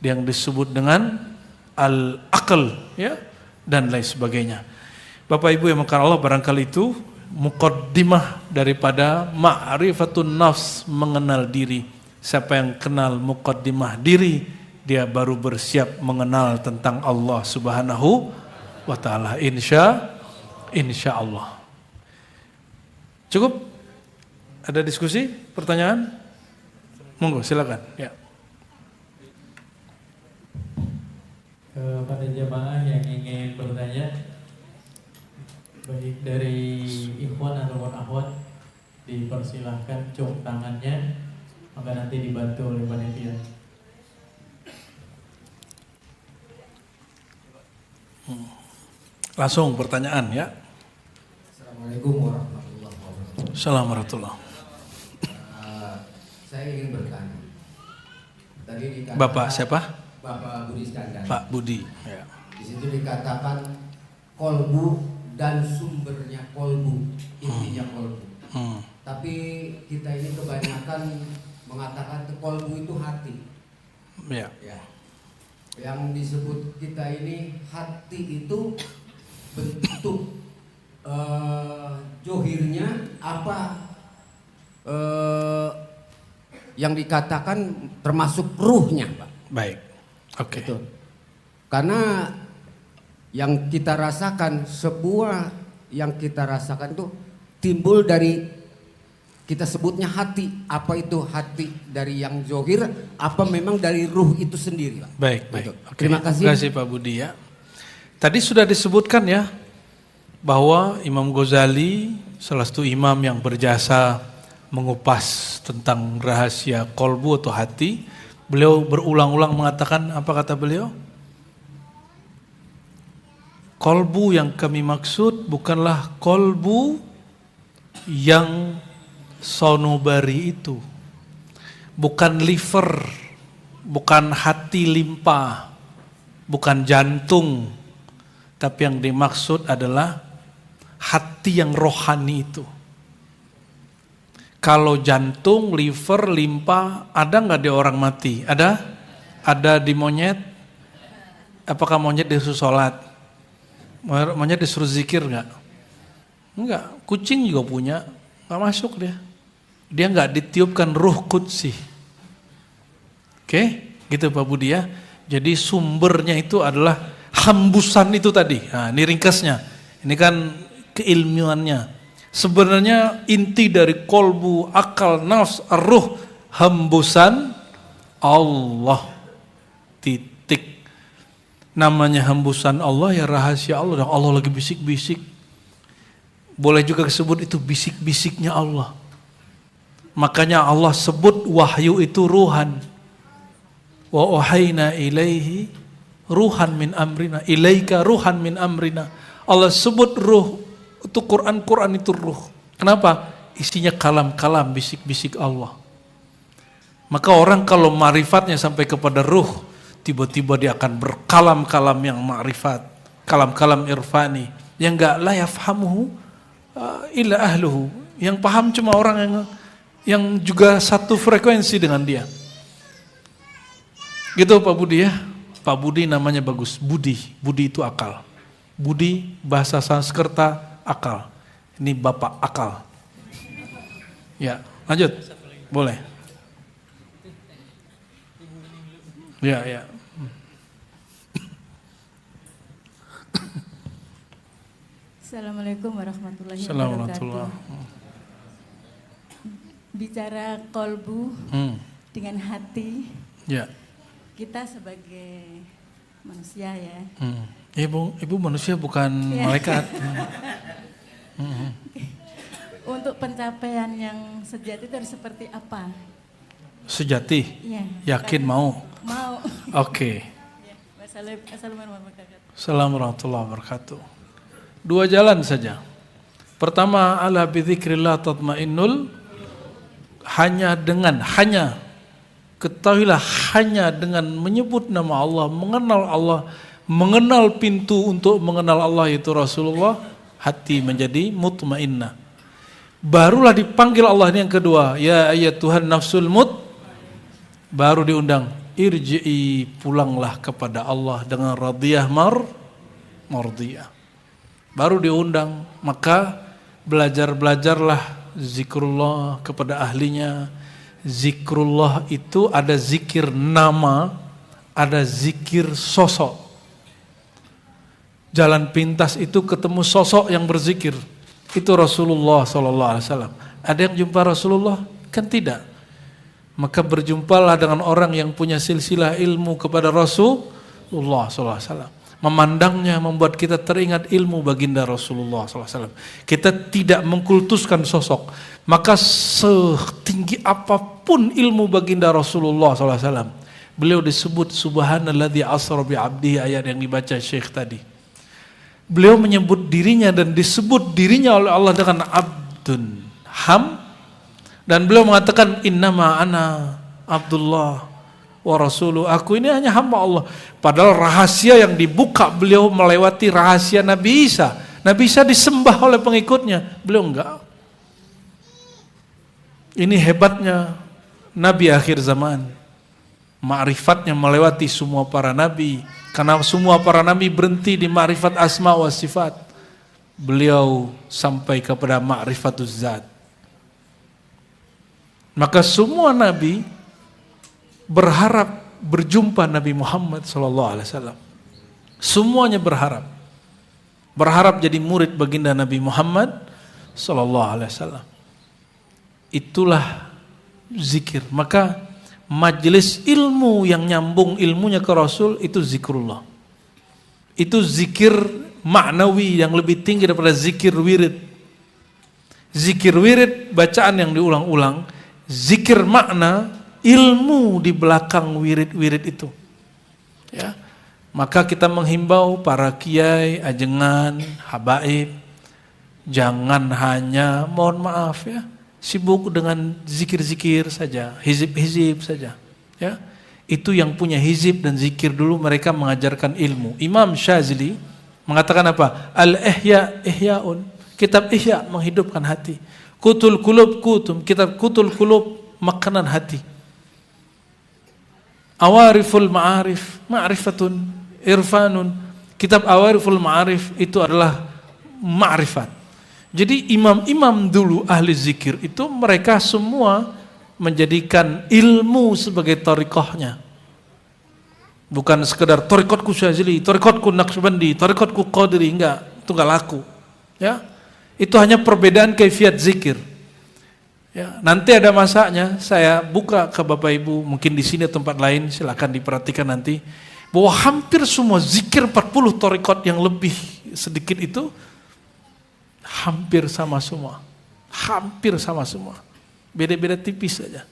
dia yang disebut dengan al-aql, ya, dan lain sebagainya. Bapak Ibu yang mengasihi Allah, barangkali itu muqaddimah daripada ma'rifatun nafs, mengenal diri. Siapa yang kenal muqaddimah diri, dia baru bersiap mengenal tentang Allah Subhanahu wa ta'ala. Insya Allah. Cukup? Ada diskusi? Pertanyaan? Monggo, silakan. Ya. Kepada jemaah yang ingin bertanya, baik dari ikhwan ataupun akhwat, dipersilahkan cuk tangannya, maka nanti dibantu oleh panitia. Langsung pertanyaan, ya. Assalamualaikum warahmatullahi wabarakatuh. Assalamualaikum. Saya ingin bertanya. Tadi dikatakan, Bapak siapa? Bapak Budi Iskandar. Pak Budi. Ya. Di situ dikatakan kolbu dan sumbernya kolbu, intinya kolbu. Tapi kita ini kebanyakan mengatakan kolbu itu hati. Ya. Ya. Yang disebut kita ini hati itu bentuk johirnya apa, yang dikatakan termasuk ruhnya, Pak. Baik. Oke. Betul. Karena yang kita rasakan, sebuah yang kita rasakan itu timbul dari, kita sebutnya hati. Apa itu hati? Dari yang zohir, apa memang dari ruh itu sendiri, Pak? Baik. Oke. Terima kasih. Terima kasih Pak Budi, ya. Tadi sudah disebutkan, ya, bahwa Imam Ghazali salah satu imam yang berjasa mengupas tentang rahasia kolbu atau hati. Beliau berulang-ulang mengatakan, apa kata beliau? Kolbu yang kami maksud bukanlah kolbu yang sonobari itu, bukan liver, bukan hati limpa, bukan jantung, Tapi yang dimaksud adalah hati yang rohani itu. Kalau jantung, liver, limpa, ada nggak di orang mati? Ada? Ada di monyet? Apakah monyet disuruh sholat? Monyet disuruh zikir nggak? Enggak. Kucing juga punya, nggak masuk dia. Dia nggak ditiupkan ruh qudsi. Oke, gitu Pak Budi ya. Jadi sumbernya itu adalah hembusan itu tadi. Nah, ini ringkasnya. Ini kan keilmuannya. Sebenarnya inti dari kolbu, akal, nafs, ruh, hembusan Allah. Titik. Namanya hembusan Allah ya rahasia Allah. Dan Allah lagi bisik-bisik. Boleh juga disebut itu bisik-bisiknya Allah. Makanya Allah sebut wahyu itu ruhan. Wa uhayna ilaihi ruhan min amrina. Ilaika ruhan min amrina. Allah sebut ruh. Itu Quran itu ruh. Kenapa? Isinya kalam-kalam, bisik-bisik Allah. Maka orang kalau ma'rifatnya sampai kepada ruh, tiba-tiba dia akan berkalam-kalam yang ma'rifat, kalam-kalam irfani, yang enggak la yafhamuhu illa ahluhu. Yang paham cuma orang yang juga satu frekuensi dengan dia. Gitu Pak Budi ya. Pak Budi namanya bagus, Budi. Budi itu akal. Budi bahasa Sanskerta akal. Ini Bapak akal. Ya, lanjut. Boleh. Ya. Assalamualaikum warahmatullahi Assalamualaikum. wabarakatuh. Bicara kolbu dengan hati. Ya. Kita sebagai manusia ya. Ibu manusia bukan malaikat. Untuk pencapaian yang sejati itu harus seperti apa? Sejati? Ya, Yakin mau? Mau. Oke. Assalamualaikum warahmatullahi wabarakatuh. Dua jalan saja. Pertama, ala bidzikrillah tatmainnul, ketahuilah hanya dengan menyebut nama Allah, mengenal Allah, mengenal pintu untuk mengenal Allah itu Rasulullah, hati menjadi mutmainnah. Barulah dipanggil Allah ini yang kedua, ya ayyatuhan nafsul baru diundang, irji'i, pulanglah kepada Allah dengan radiyah mardiyah. Baru diundang, maka belajarlah zikrullah kepada ahlinya. Zikrullah itu ada zikir nama, ada zikir sosok. Jalan pintas itu ketemu sosok yang berzikir. Itu Rasulullah SAW. Ada yang jumpa Rasulullah? Kan tidak. Maka berjumpalah dengan orang yang punya silsilah ilmu kepada Rasulullah SAW. Memandangnya membuat kita teringat ilmu baginda Rasulullah SAW. Kita tidak mengkultuskan sosok. Maka setinggi apapun ilmu baginda Rasulullah SAW, beliau disebut subhanalladzi asra bi 'abdihi, ayat yang dibaca Syekh tadi. Beliau menyebut dirinya dan disebut dirinya oleh Allah dengan abdun dan beliau mengatakan innama ana Abdullah wa rasuluh, aku ini hanya hamba Allah. Padahal rahasia yang dibuka beliau melewati rahasia Nabi Isa. Nabi Isa disembah oleh pengikutnya, beliau enggak. Ini hebatnya Nabi akhir zaman. Ma'rifatnya melewati semua para nabi. Karena semua para nabi berhenti di ma'rifat asma wa sifat. Beliau sampai kepada ma'rifatuz zat. Maka semua nabi berharap berjumpa Nabi Muhammad SAW. Semuanya berharap jadi murid baginda Nabi Muhammad SAW. Itulah zikir. Maka majelis ilmu yang nyambung ilmunya ke Rasul itu zikrullah. Itu zikir maknawi yang lebih tinggi daripada zikir wirid. Zikir wirid bacaan yang diulang-ulang, zikir makna ilmu di belakang wirid-wirid itu. Ya. Maka kita menghimbau para kiai, ajengan, habaib, jangan hanya mohon maaf ya, sibuk dengan zikir-zikir saja, hizib-hizib saja. Ya. Itu yang punya hizib dan zikir dulu mereka mengajarkan ilmu. Imam Syazili Mengatakan apa? Al-Ihya ihyaun. Kitab Ihya menghidupkan hati. Kutul Qulub kutum. Kitab Kutul Qulub makanan hati. Awariful Ma'arif, ma'rifatun, irfanun. Kitab Awariful Ma'arif itu adalah ma'rifat. Jadi imam-imam dulu ahli zikir itu mereka semua menjadikan ilmu sebagai thariqahnya. Bukan sekedar thariqatku Syazili, thariqatku Naqsyabandi, thariqatku Qadiri, enggak, itu enggak laku. Ya. Itu hanya perbedaan kaifiat zikir. Ya, nanti ada masanya saya buka ke Bapak Ibu, mungkin di sini atau tempat lain, silakan diperhatikan nanti bahwa hampir semua zikir 40 thariqat yang lebih sedikit itu hampir sama semua. Hampir sama semua. Beda-beda tipis saja.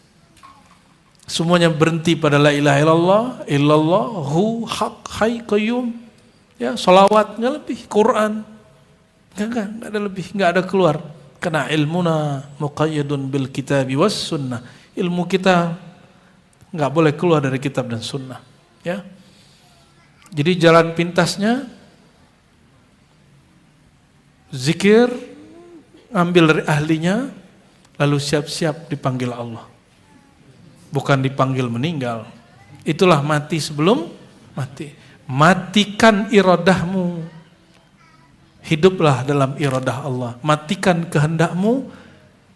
Semuanya berhenti pada la ilaha illallah, illallahu haq hayy qayyum. Ya, salawatnya lebih, Quran. Enggak ada lebih, enggak ada keluar. Karena ilmuna muqayyadun bil kitabi was sunnah. Ilmu kita enggak boleh keluar dari kitab dan sunnah. Ya. Jadi jalan pintasnya zikir, ambil dari ahlinya, lalu siap-siap dipanggil Allah. Bukan dipanggil meninggal. Itulah mati sebelum mati. Matikan iradahmu. Hiduplah dalam iradah Allah. Matikan kehendakmu,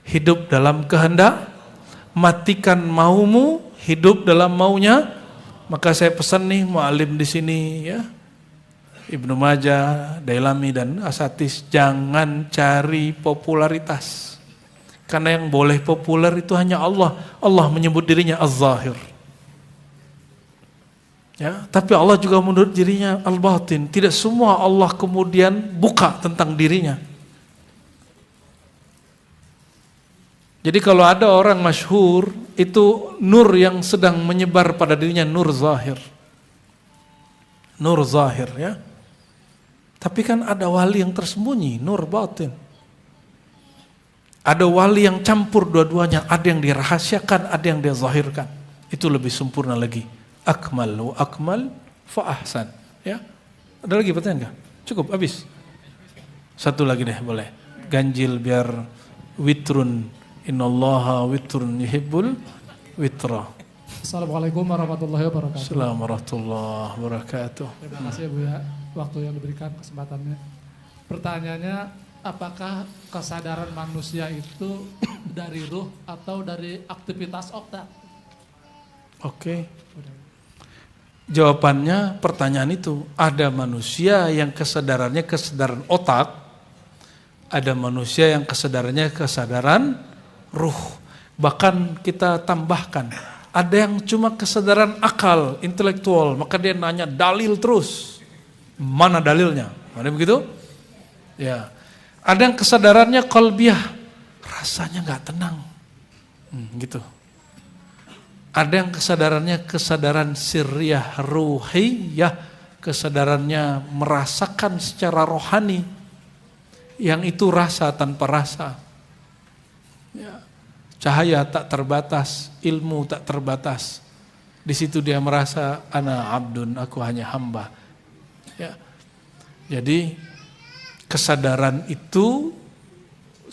hidup dalam kehendak. Matikan maumu, hidup dalam maunya. Maka saya pesan nih mu'alim di sini ya, Ibnu Majah, Dailami dan Asatis, jangan cari popularitas. Karena yang boleh populer itu hanya Allah. Allah menyebut dirinya Az-Zahir. Ya, tapi Allah juga menurut dirinya Al-Batin. Tidak semua Allah kemudian buka tentang dirinya. Jadi kalau ada orang masyhur, itu nur yang sedang menyebar pada dirinya, nur zahir. Nur zahir ya. Tapi kan ada wali yang tersembunyi, nur batin. Ada wali yang campur dua-duanya, ada yang dirahasiakan, ada yang dia zahirkan. Itu lebih sempurna lagi. Akmal wa akmal fa ahsan. Ya. Ada lagi pertanyaan enggak? Cukup habis. Satu lagi deh boleh. Ganjil biar witrun. Innallaha witrun yuhibbul witra. Assalamualaikum warahmatullahi wabarakatuh. Assalamualaikum warahmatullahi wabarakatuh. Terima kasih ya Bu ya, waktu yang diberikan, kesempatannya. Pertanyaannya, apakah kesadaran manusia itu dari ruh atau dari aktivitas otak? Oke. Jawabannya pertanyaan itu, ada manusia yang kesadarannya kesadaran otak, ada manusia yang kesadarannya kesadaran ruh. Bahkan kita tambahkan, ada yang cuma kesadaran akal, intelektual, maka dia nanya dalil terus. Mana dalilnya? Mana begitu? Ya. Ada yang kesadarannya qalbiyah, rasanya nggak tenang. Gitu. Ada yang kesadarannya kesadaran sirriyah, ruhiyah, kesadarannya merasakan secara rohani, yang itu rasa tanpa rasa. Ya. Cahaya tak terbatas, ilmu tak terbatas. Di situ dia merasa ana abdun, aku hanya hamba. Ya. Jadi kesadaran itu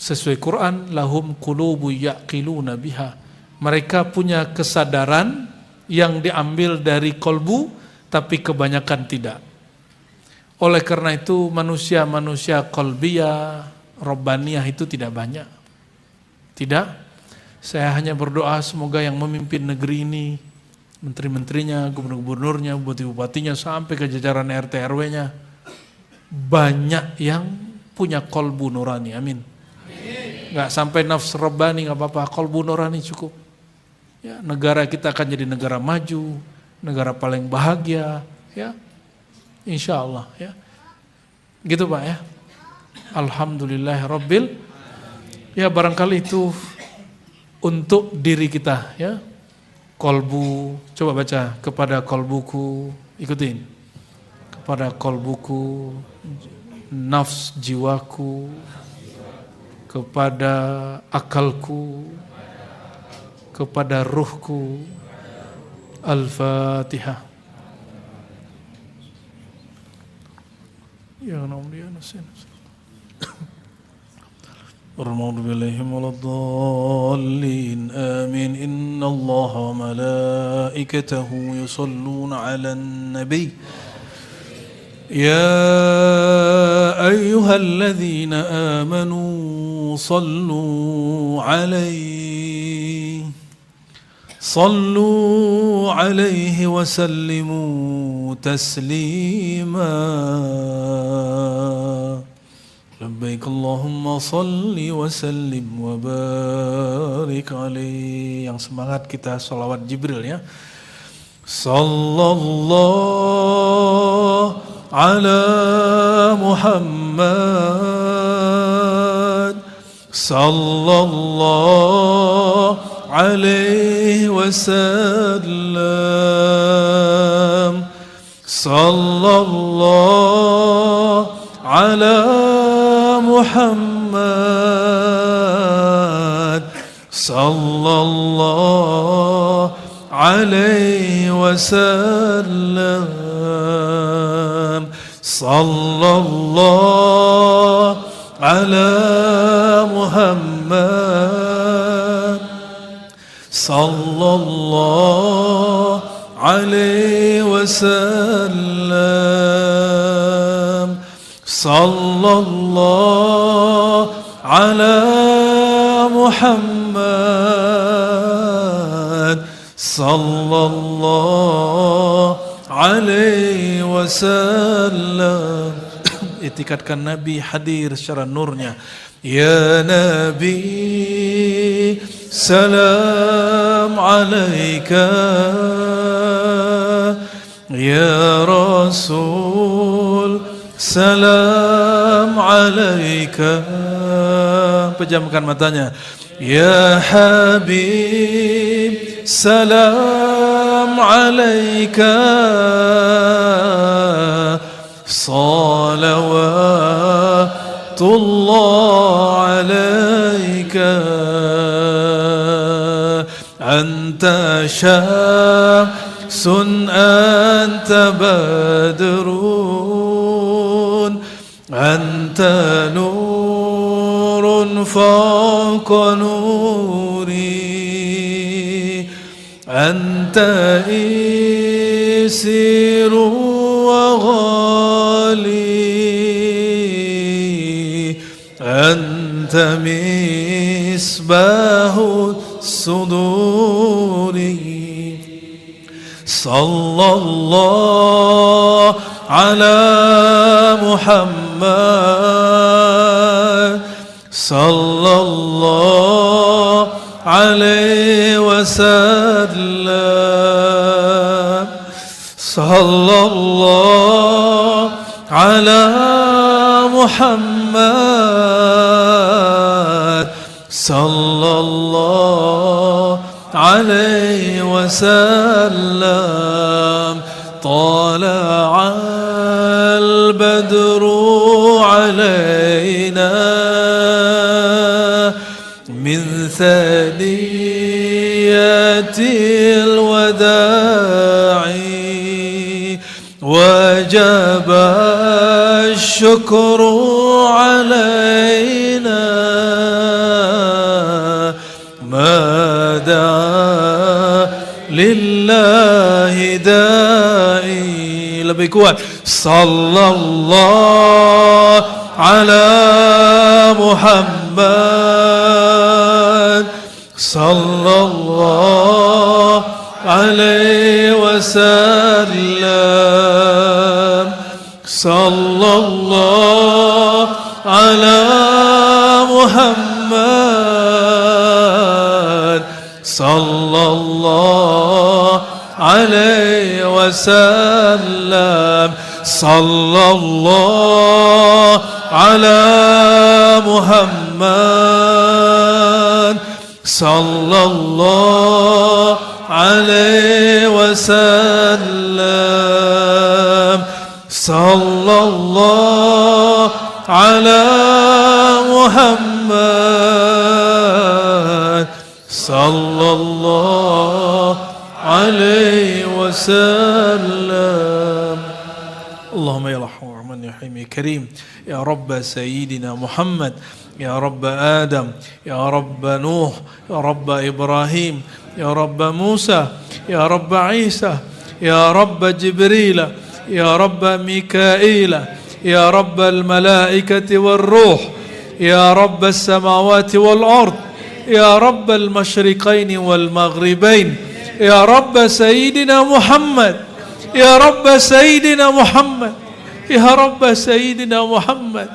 sesuai Quran, lahum qulubu yaqiluna biha. Mereka punya kesadaran yang diambil dari kolbu, tapi kebanyakan tidak. Oleh karena itu manusia-manusia kolbiyah, robbaniyah itu tidak banyak. Tidak. Saya hanya berdoa semoga yang memimpin negeri ini, menteri-menterinya, gubernur-gubernurnya, bupati-bupatinya, sampai ke jajaran RT RW-nya, banyak yang punya kolbu nurani. Amin. Nggak sampai nafs robbani, nggak apa-apa, kolbu nurani cukup. Ya, negara kita akan jadi negara maju, negara paling bahagia, ya, insya Allah, ya, gitu Pak ya. Alhamdulillahirabbil. Ya barangkali itu untuk diri kita, ya. Kolbu, coba baca, kepada kolbuku, ikutin, kepada kolbuku, nafs jiwaku, kepada akalku, kepada ruhku. Al-Fatihah. Ya namliya nasin. Al-Maghdubi alaihim waladdallin. Amin. Inna Allaha wa malaikatahu yusalluna 'alan nabi. يا أيها الذين آمنوا صلوا عليه وسلموا تسليما لبيك اللهم صل وسلم وبارك عليه. Yang semangat kita sholawat Jibril ya. Sallallahu ala Muhammad sallallahu alaihi wasallam sallallahu ala Muhammad sallallahu alaihi wasallam sallallahu ala Muhammad sallallahu alaihi wasallam sallallahu ala Muhammad sallallahu alaihi wasallam. Itikadkan Nabi hadir secara nurnya. Ya Nabi salam alaika, ya Rasul salam alaika. Pejamkan matanya. Ya Habib salam alaika, salawatullah alaika, anta syamsun anta badrun, anta nurun fawqa nuri, anta isiru wa ghali, anta misbahu suduri. Sallallahu ala Muhammad sallallahu alaihi wasallam sallallahu ala Muhammad sallallahu alaihi wasallam. Tala'al badru alaina min thaniyatil wada'i, wajaba syukru alaina mada lillahi da'i. Lebih kuat. Sallallahu ala Muhammad sallallahu alaihi wasallam sallallahu ala Muhammad sallallahu alaihi wasallam sallallahu ala Muhammad sallallahu alaihi wasallam sallallahu ala Muhammad sallallahu alaihi wasallam. Allahumma ya rahman من يحيي كريم يا رب سيدنا محمد يا رب آدم يا رب نوح يا رب إبراهيم يا رب موسى يا رب عيسى يا رب جبريل يا رب ميكائيل يا رب الملائكة والروح يا رب السماوات والأرض يا رب المشرقين والمغربين يا رب سيدنا محمد يا رب سيدنا محمد يا رب سيدنا محمد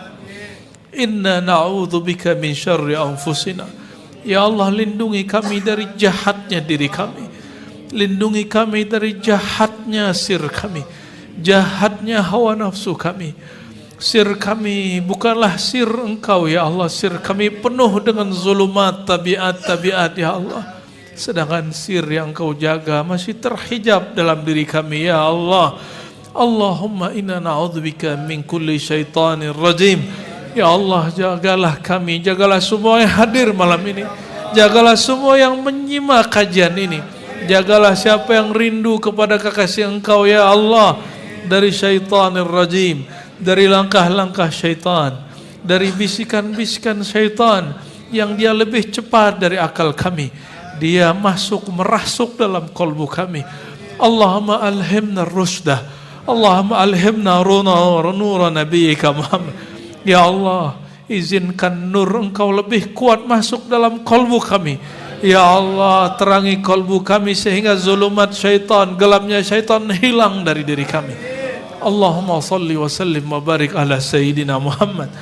Inna na'udzubika min syarri anfusina. Ya Allah, lindungi kami dari jahatnya diri kami. Lindungi kami dari jahatnya sir kami, jahatnya hawa nafsu kami. Sir kami bukanlah sir Engkau ya Allah. Sir kami penuh dengan zulumat tabiat-tabiat ya Allah. Sedangkan sir yang Engkau jaga masih terhijab dalam diri kami ya Allah. Allahumma inna na'udzubika min kulli syaitanir rajim. Ya Allah, jagalah kami, jagalah semua yang hadir malam ini, jagalah semua yang menyimak kajian ini, jagalah siapa yang rindu kepada kekasih Engkau ya Allah, dari syaitanir rajim, dari langkah-langkah syaitan, dari bisikan-bisikan syaitan yang dia lebih cepat dari akal kami, dia masuk merasuk dalam kalbu kami. Allahumma alhimna rusdah, Allahumma alhimna nura nabiyyika Muhammad. Ya Allah, izinkan nur Engkau lebih kuat masuk dalam kalbu kami. Ya Allah, terangi kalbu kami sehingga zulumat syaitan, gelapnya syaitan hilang dari diri kami. Allahumma salli wa sallim wa barik ala Sayyidina Muhammad.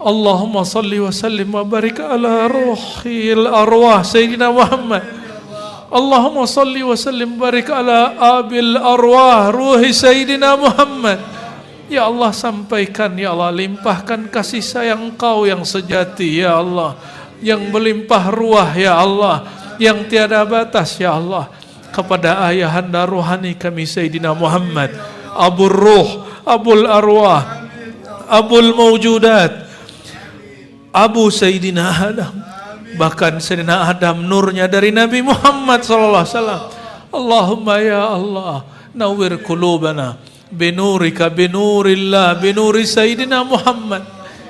Allahumma salli wa sallim wa barik ala ruhil arwah Sayyidina Muhammad. Allahumma salli wa sallim wa barik ala abil arwah ruhi Sayyidina Muhammad. Ya Allah, sampaikan ya Allah, limpahkan kasih sayang Engkau yang sejati ya Allah, yang melimpah ruah ya Allah, yang tiada batas ya Allah, kepada ayahanda rohani kami Sayyidina Muhammad, Abul Ruh, Abul Arwah, Abul Mawjudat, Abu Sayyidina Adam. Bahkan Sayyidina Adam nurnya dari Nabi Muhammad sallallahu alaihi wasallam. Allahumma ya Allah, nawwir qulubana binurika binurillah binuri Sayyidina Muhammad.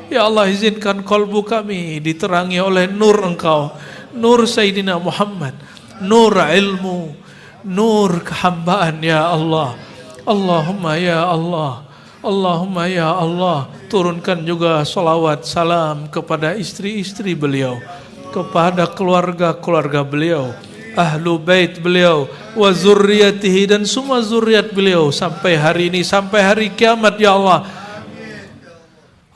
Ya Allah, izinkan kalbu kami diterangi oleh nur Engkau, nur Sayyidina Muhammad, nur ilmu, nur kehambaan ya Allah. Allahumma ya Allah, Allahumma ya Allah, turunkan juga salawat salam kepada istri-istri beliau, kepada keluarga-keluarga beliau, ahlu bait beliau, wa zurriyatihi, dan semua zuriat beliau sampai hari ini, sampai hari kiamat ya Allah.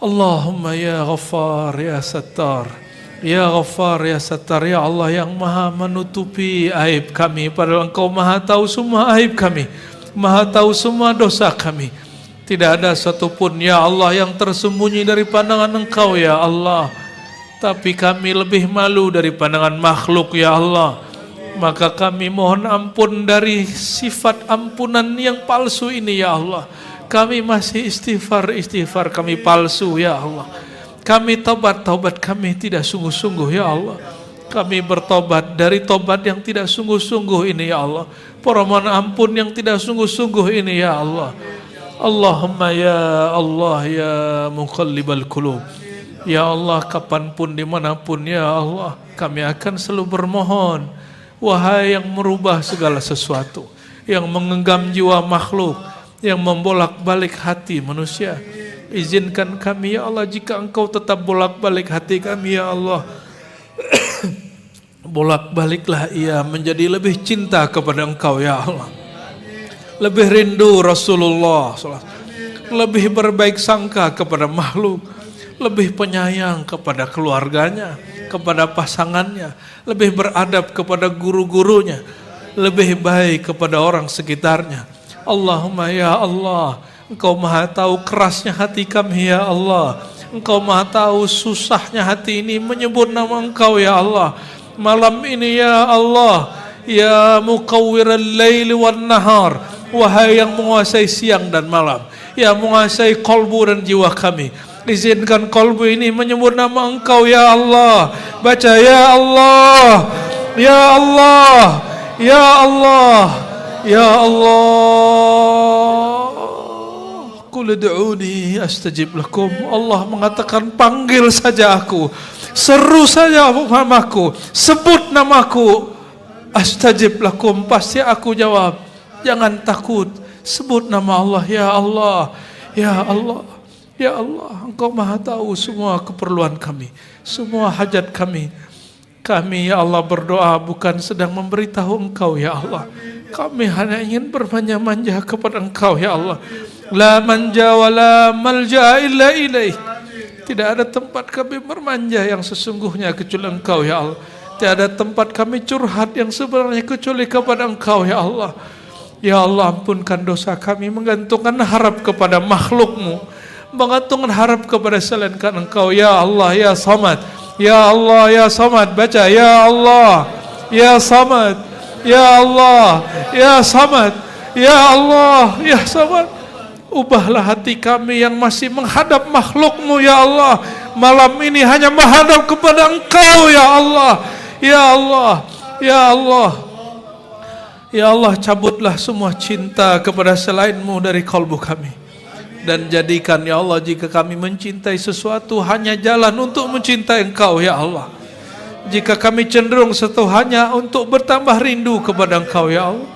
Allahumma ya Ghaffar ya Sattar, ya Ghaffar ya Sattar, ya Allah yang maha menutupi aib kami, padahal Engkau maha tahu semua aib kami, maha tahu semua dosa kami. Tidak ada satupun ya Allah yang tersembunyi dari pandangan Engkau ya Allah. Tapi kami lebih malu dari pandangan makhluk ya Allah. Maka kami mohon ampun dari sifat ampunan yang palsu ini ya Allah. Kami masih istighfar kami palsu ya Allah. Kami taubat kami tidak sungguh-sungguh ya Allah. Kami bertobat dari tobat yang tidak sungguh-sungguh ini ya Allah. Permohonan ampun yang tidak sungguh-sungguh ini ya Allah. Allahumma ya Allah ya muqallibal qulub. Ya Allah, kapanpun dimanapun ya Allah, kami akan selalu bermohon, wahai yang merubah segala sesuatu, yang menggenggam jiwa makhluk, yang membolak-balik hati manusia, izinkan kami ya Allah, jika Engkau tetap bolak-balik hati kami ya Allah, bolak-baliklah ia menjadi lebih cinta kepada Engkau ya Allah, lebih rindu Rasulullah, lebih berbaik sangka kepada makhluk, lebih penyayang kepada keluarganya, kepada pasangannya, lebih beradab kepada guru-gurunya, lebih baik kepada orang sekitarnya. Allahumma ya Allah, Engkau maha tahu kerasnya hati kami ya Allah. Engkau maha tahu susahnya hati ini menyebut nama Engkau ya Allah. Malam ini ya Allah, ya muqawwiral laili wan nahar, wahai yang menguasai siang dan malam, yang menguasai kalbu dan jiwa kami, izinkan kalbu ini menyebut nama Engkau ya Allah. Baca ya Allah, ya Allah, ya Allah, ya Allah. Qul ud'uni astajib lakum. Allah mengatakan panggil saja aku, seru saja namaku, sebut namaku, astajib lakum, pasti aku jawab. Jangan takut, sebut nama Allah. Ya Allah, ya Allah, ya Allah, Engkau Maha tahu semua keperluan kami, semua hajat kami. Kami ya Allah berdoa bukan sedang memberitahu Engkau ya Allah. Kami hanya ingin bermanja-manja kepada Engkau ya Allah. La manja wa la malja illa ilaih. Tidak ada tempat kami bermanja yang sesungguhnya kecuali Engkau ya Allah. Tidak ada tempat kami curhat yang sebenarnya kecuali kepada Engkau ya Allah. Ya Allah, ampunkan dosa kami, menggantungkan harap kepada makhluk-Mu, menggantungkan harap kepada selain Engkau ya Allah ya Samad. Ya Allah ya Samad, baca ya Allah ya Samad, ya Allah ya Samad, ya Allah ya Samad. Ubahlah hati kami yang masih menghadap makhluk-Mu ya Allah, malam ini hanya menghadap kepada Engkau ya Allah. Ya Allah, ya Allah, ya Allah, cabutlah semua cinta kepada selain-Mu dari kalbu kami. Dan jadikan ya Allah, jika kami mencintai sesuatu hanya jalan untuk mencintai Engkau ya Allah. Jika kami cenderung hanya untuk bertambah rindu kepada Engkau ya Allah,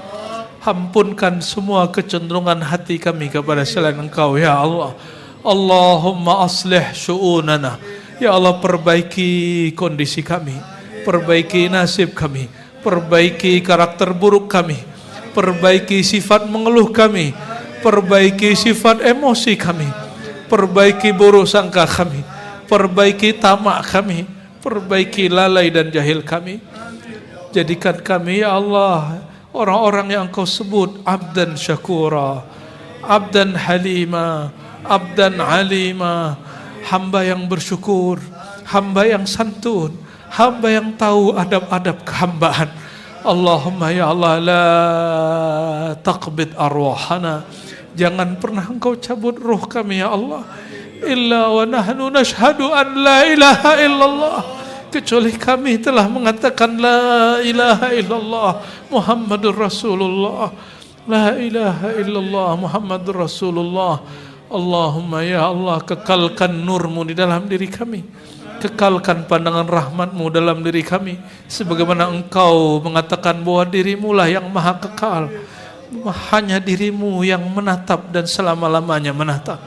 ampunkan semua kecenderungan hati kami kepada selain Engkau ya Allah. Allahumma aslih syu'unana. Ya Allah, perbaiki kondisi kami, perbaiki nasib kami, perbaiki karakter buruk kami, perbaiki sifat mengeluh kami, perbaiki sifat emosi kami, perbaiki buruk sangka kami, perbaiki tamak kami, perbaiki lalai dan jahil kami. Jadikan kami ya Allah orang-orang yang Engkau sebut abdan syakura, abdan halima, abdan alima, hamba yang bersyukur, hamba yang santun, hamba yang tahu adab-adab kehambaan. Allahumma ya Allah, la taqbid arwahana, jangan pernah Engkau cabut ruh kami ya Allah, illa wa nahnu nashhadu an la ilaha illallah, kecuali kami telah mengatakan la ilaha illallah Muhammadur Rasulullah, la ilaha illallah Muhammadur Rasulullah. Allahumma ya Allah, kekalkan nur-Mu di dalam diri kami, kekalkan pandangan rahmat-Mu dalam diri kami, sebagaimana Engkau mengatakan bahwa diri-Mu lah yang maha kekal, hanya diri-Mu yang menatap dan selama-lamanya menatap.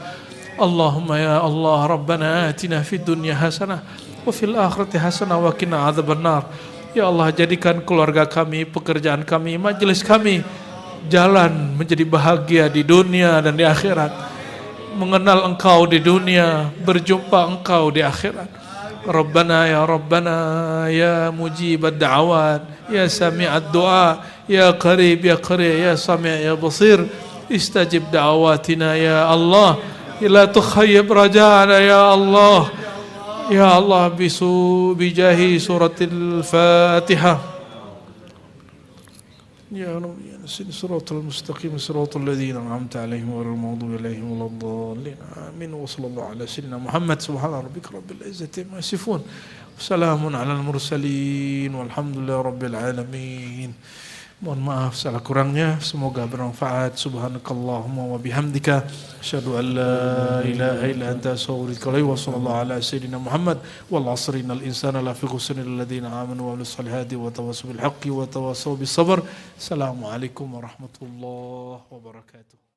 Allahumma ya Allah, Rabbana atina fid dunya hasanah wa fil akhirati hasanah wa qina adzabannar. Ya Allah, jadikan keluarga kami, pekerjaan kami, majelis kami jalan menjadi bahagia di dunia dan di akhirat, mengenal Engkau di dunia, berjumpa Engkau di akhirat. Rabbana ya mujib ad-da'awat, ya sami' ad-du'a, ya qarib ya sami' ya basir, istajib da'awatina ya Allah, la tukhayyib raja'ana ya Allah. Ya Allah, bijahi suratil Fatihah. Ya Rabbi, siratal mustaqim, siratal ladzina an'amta 'alaihim ghairil maghdubi 'alaihim waladdallin. Amin. Wa sallallahu ala sayyidina Muhammad. Subhana rabbika rabbil izzati amma yasifun. Wassalamun 'alal mursalin walhamdulillahi rabbil alamin. Mohon maaf salah kurangnya, semoga bermanfaat. Subhanakallahumma wa bihamdika asyhadu an la ilaha illa anta astaghfiruka wa sallallahu ala sayyidina Muhammad wal 'asri innal insana lafi khusr illa alladziina aamanu wa 'amilus solihati wa tawassaw bil haqqi wa tawassaw bis sabr. Assalamualaikum warahmatullahi wabarakatuh.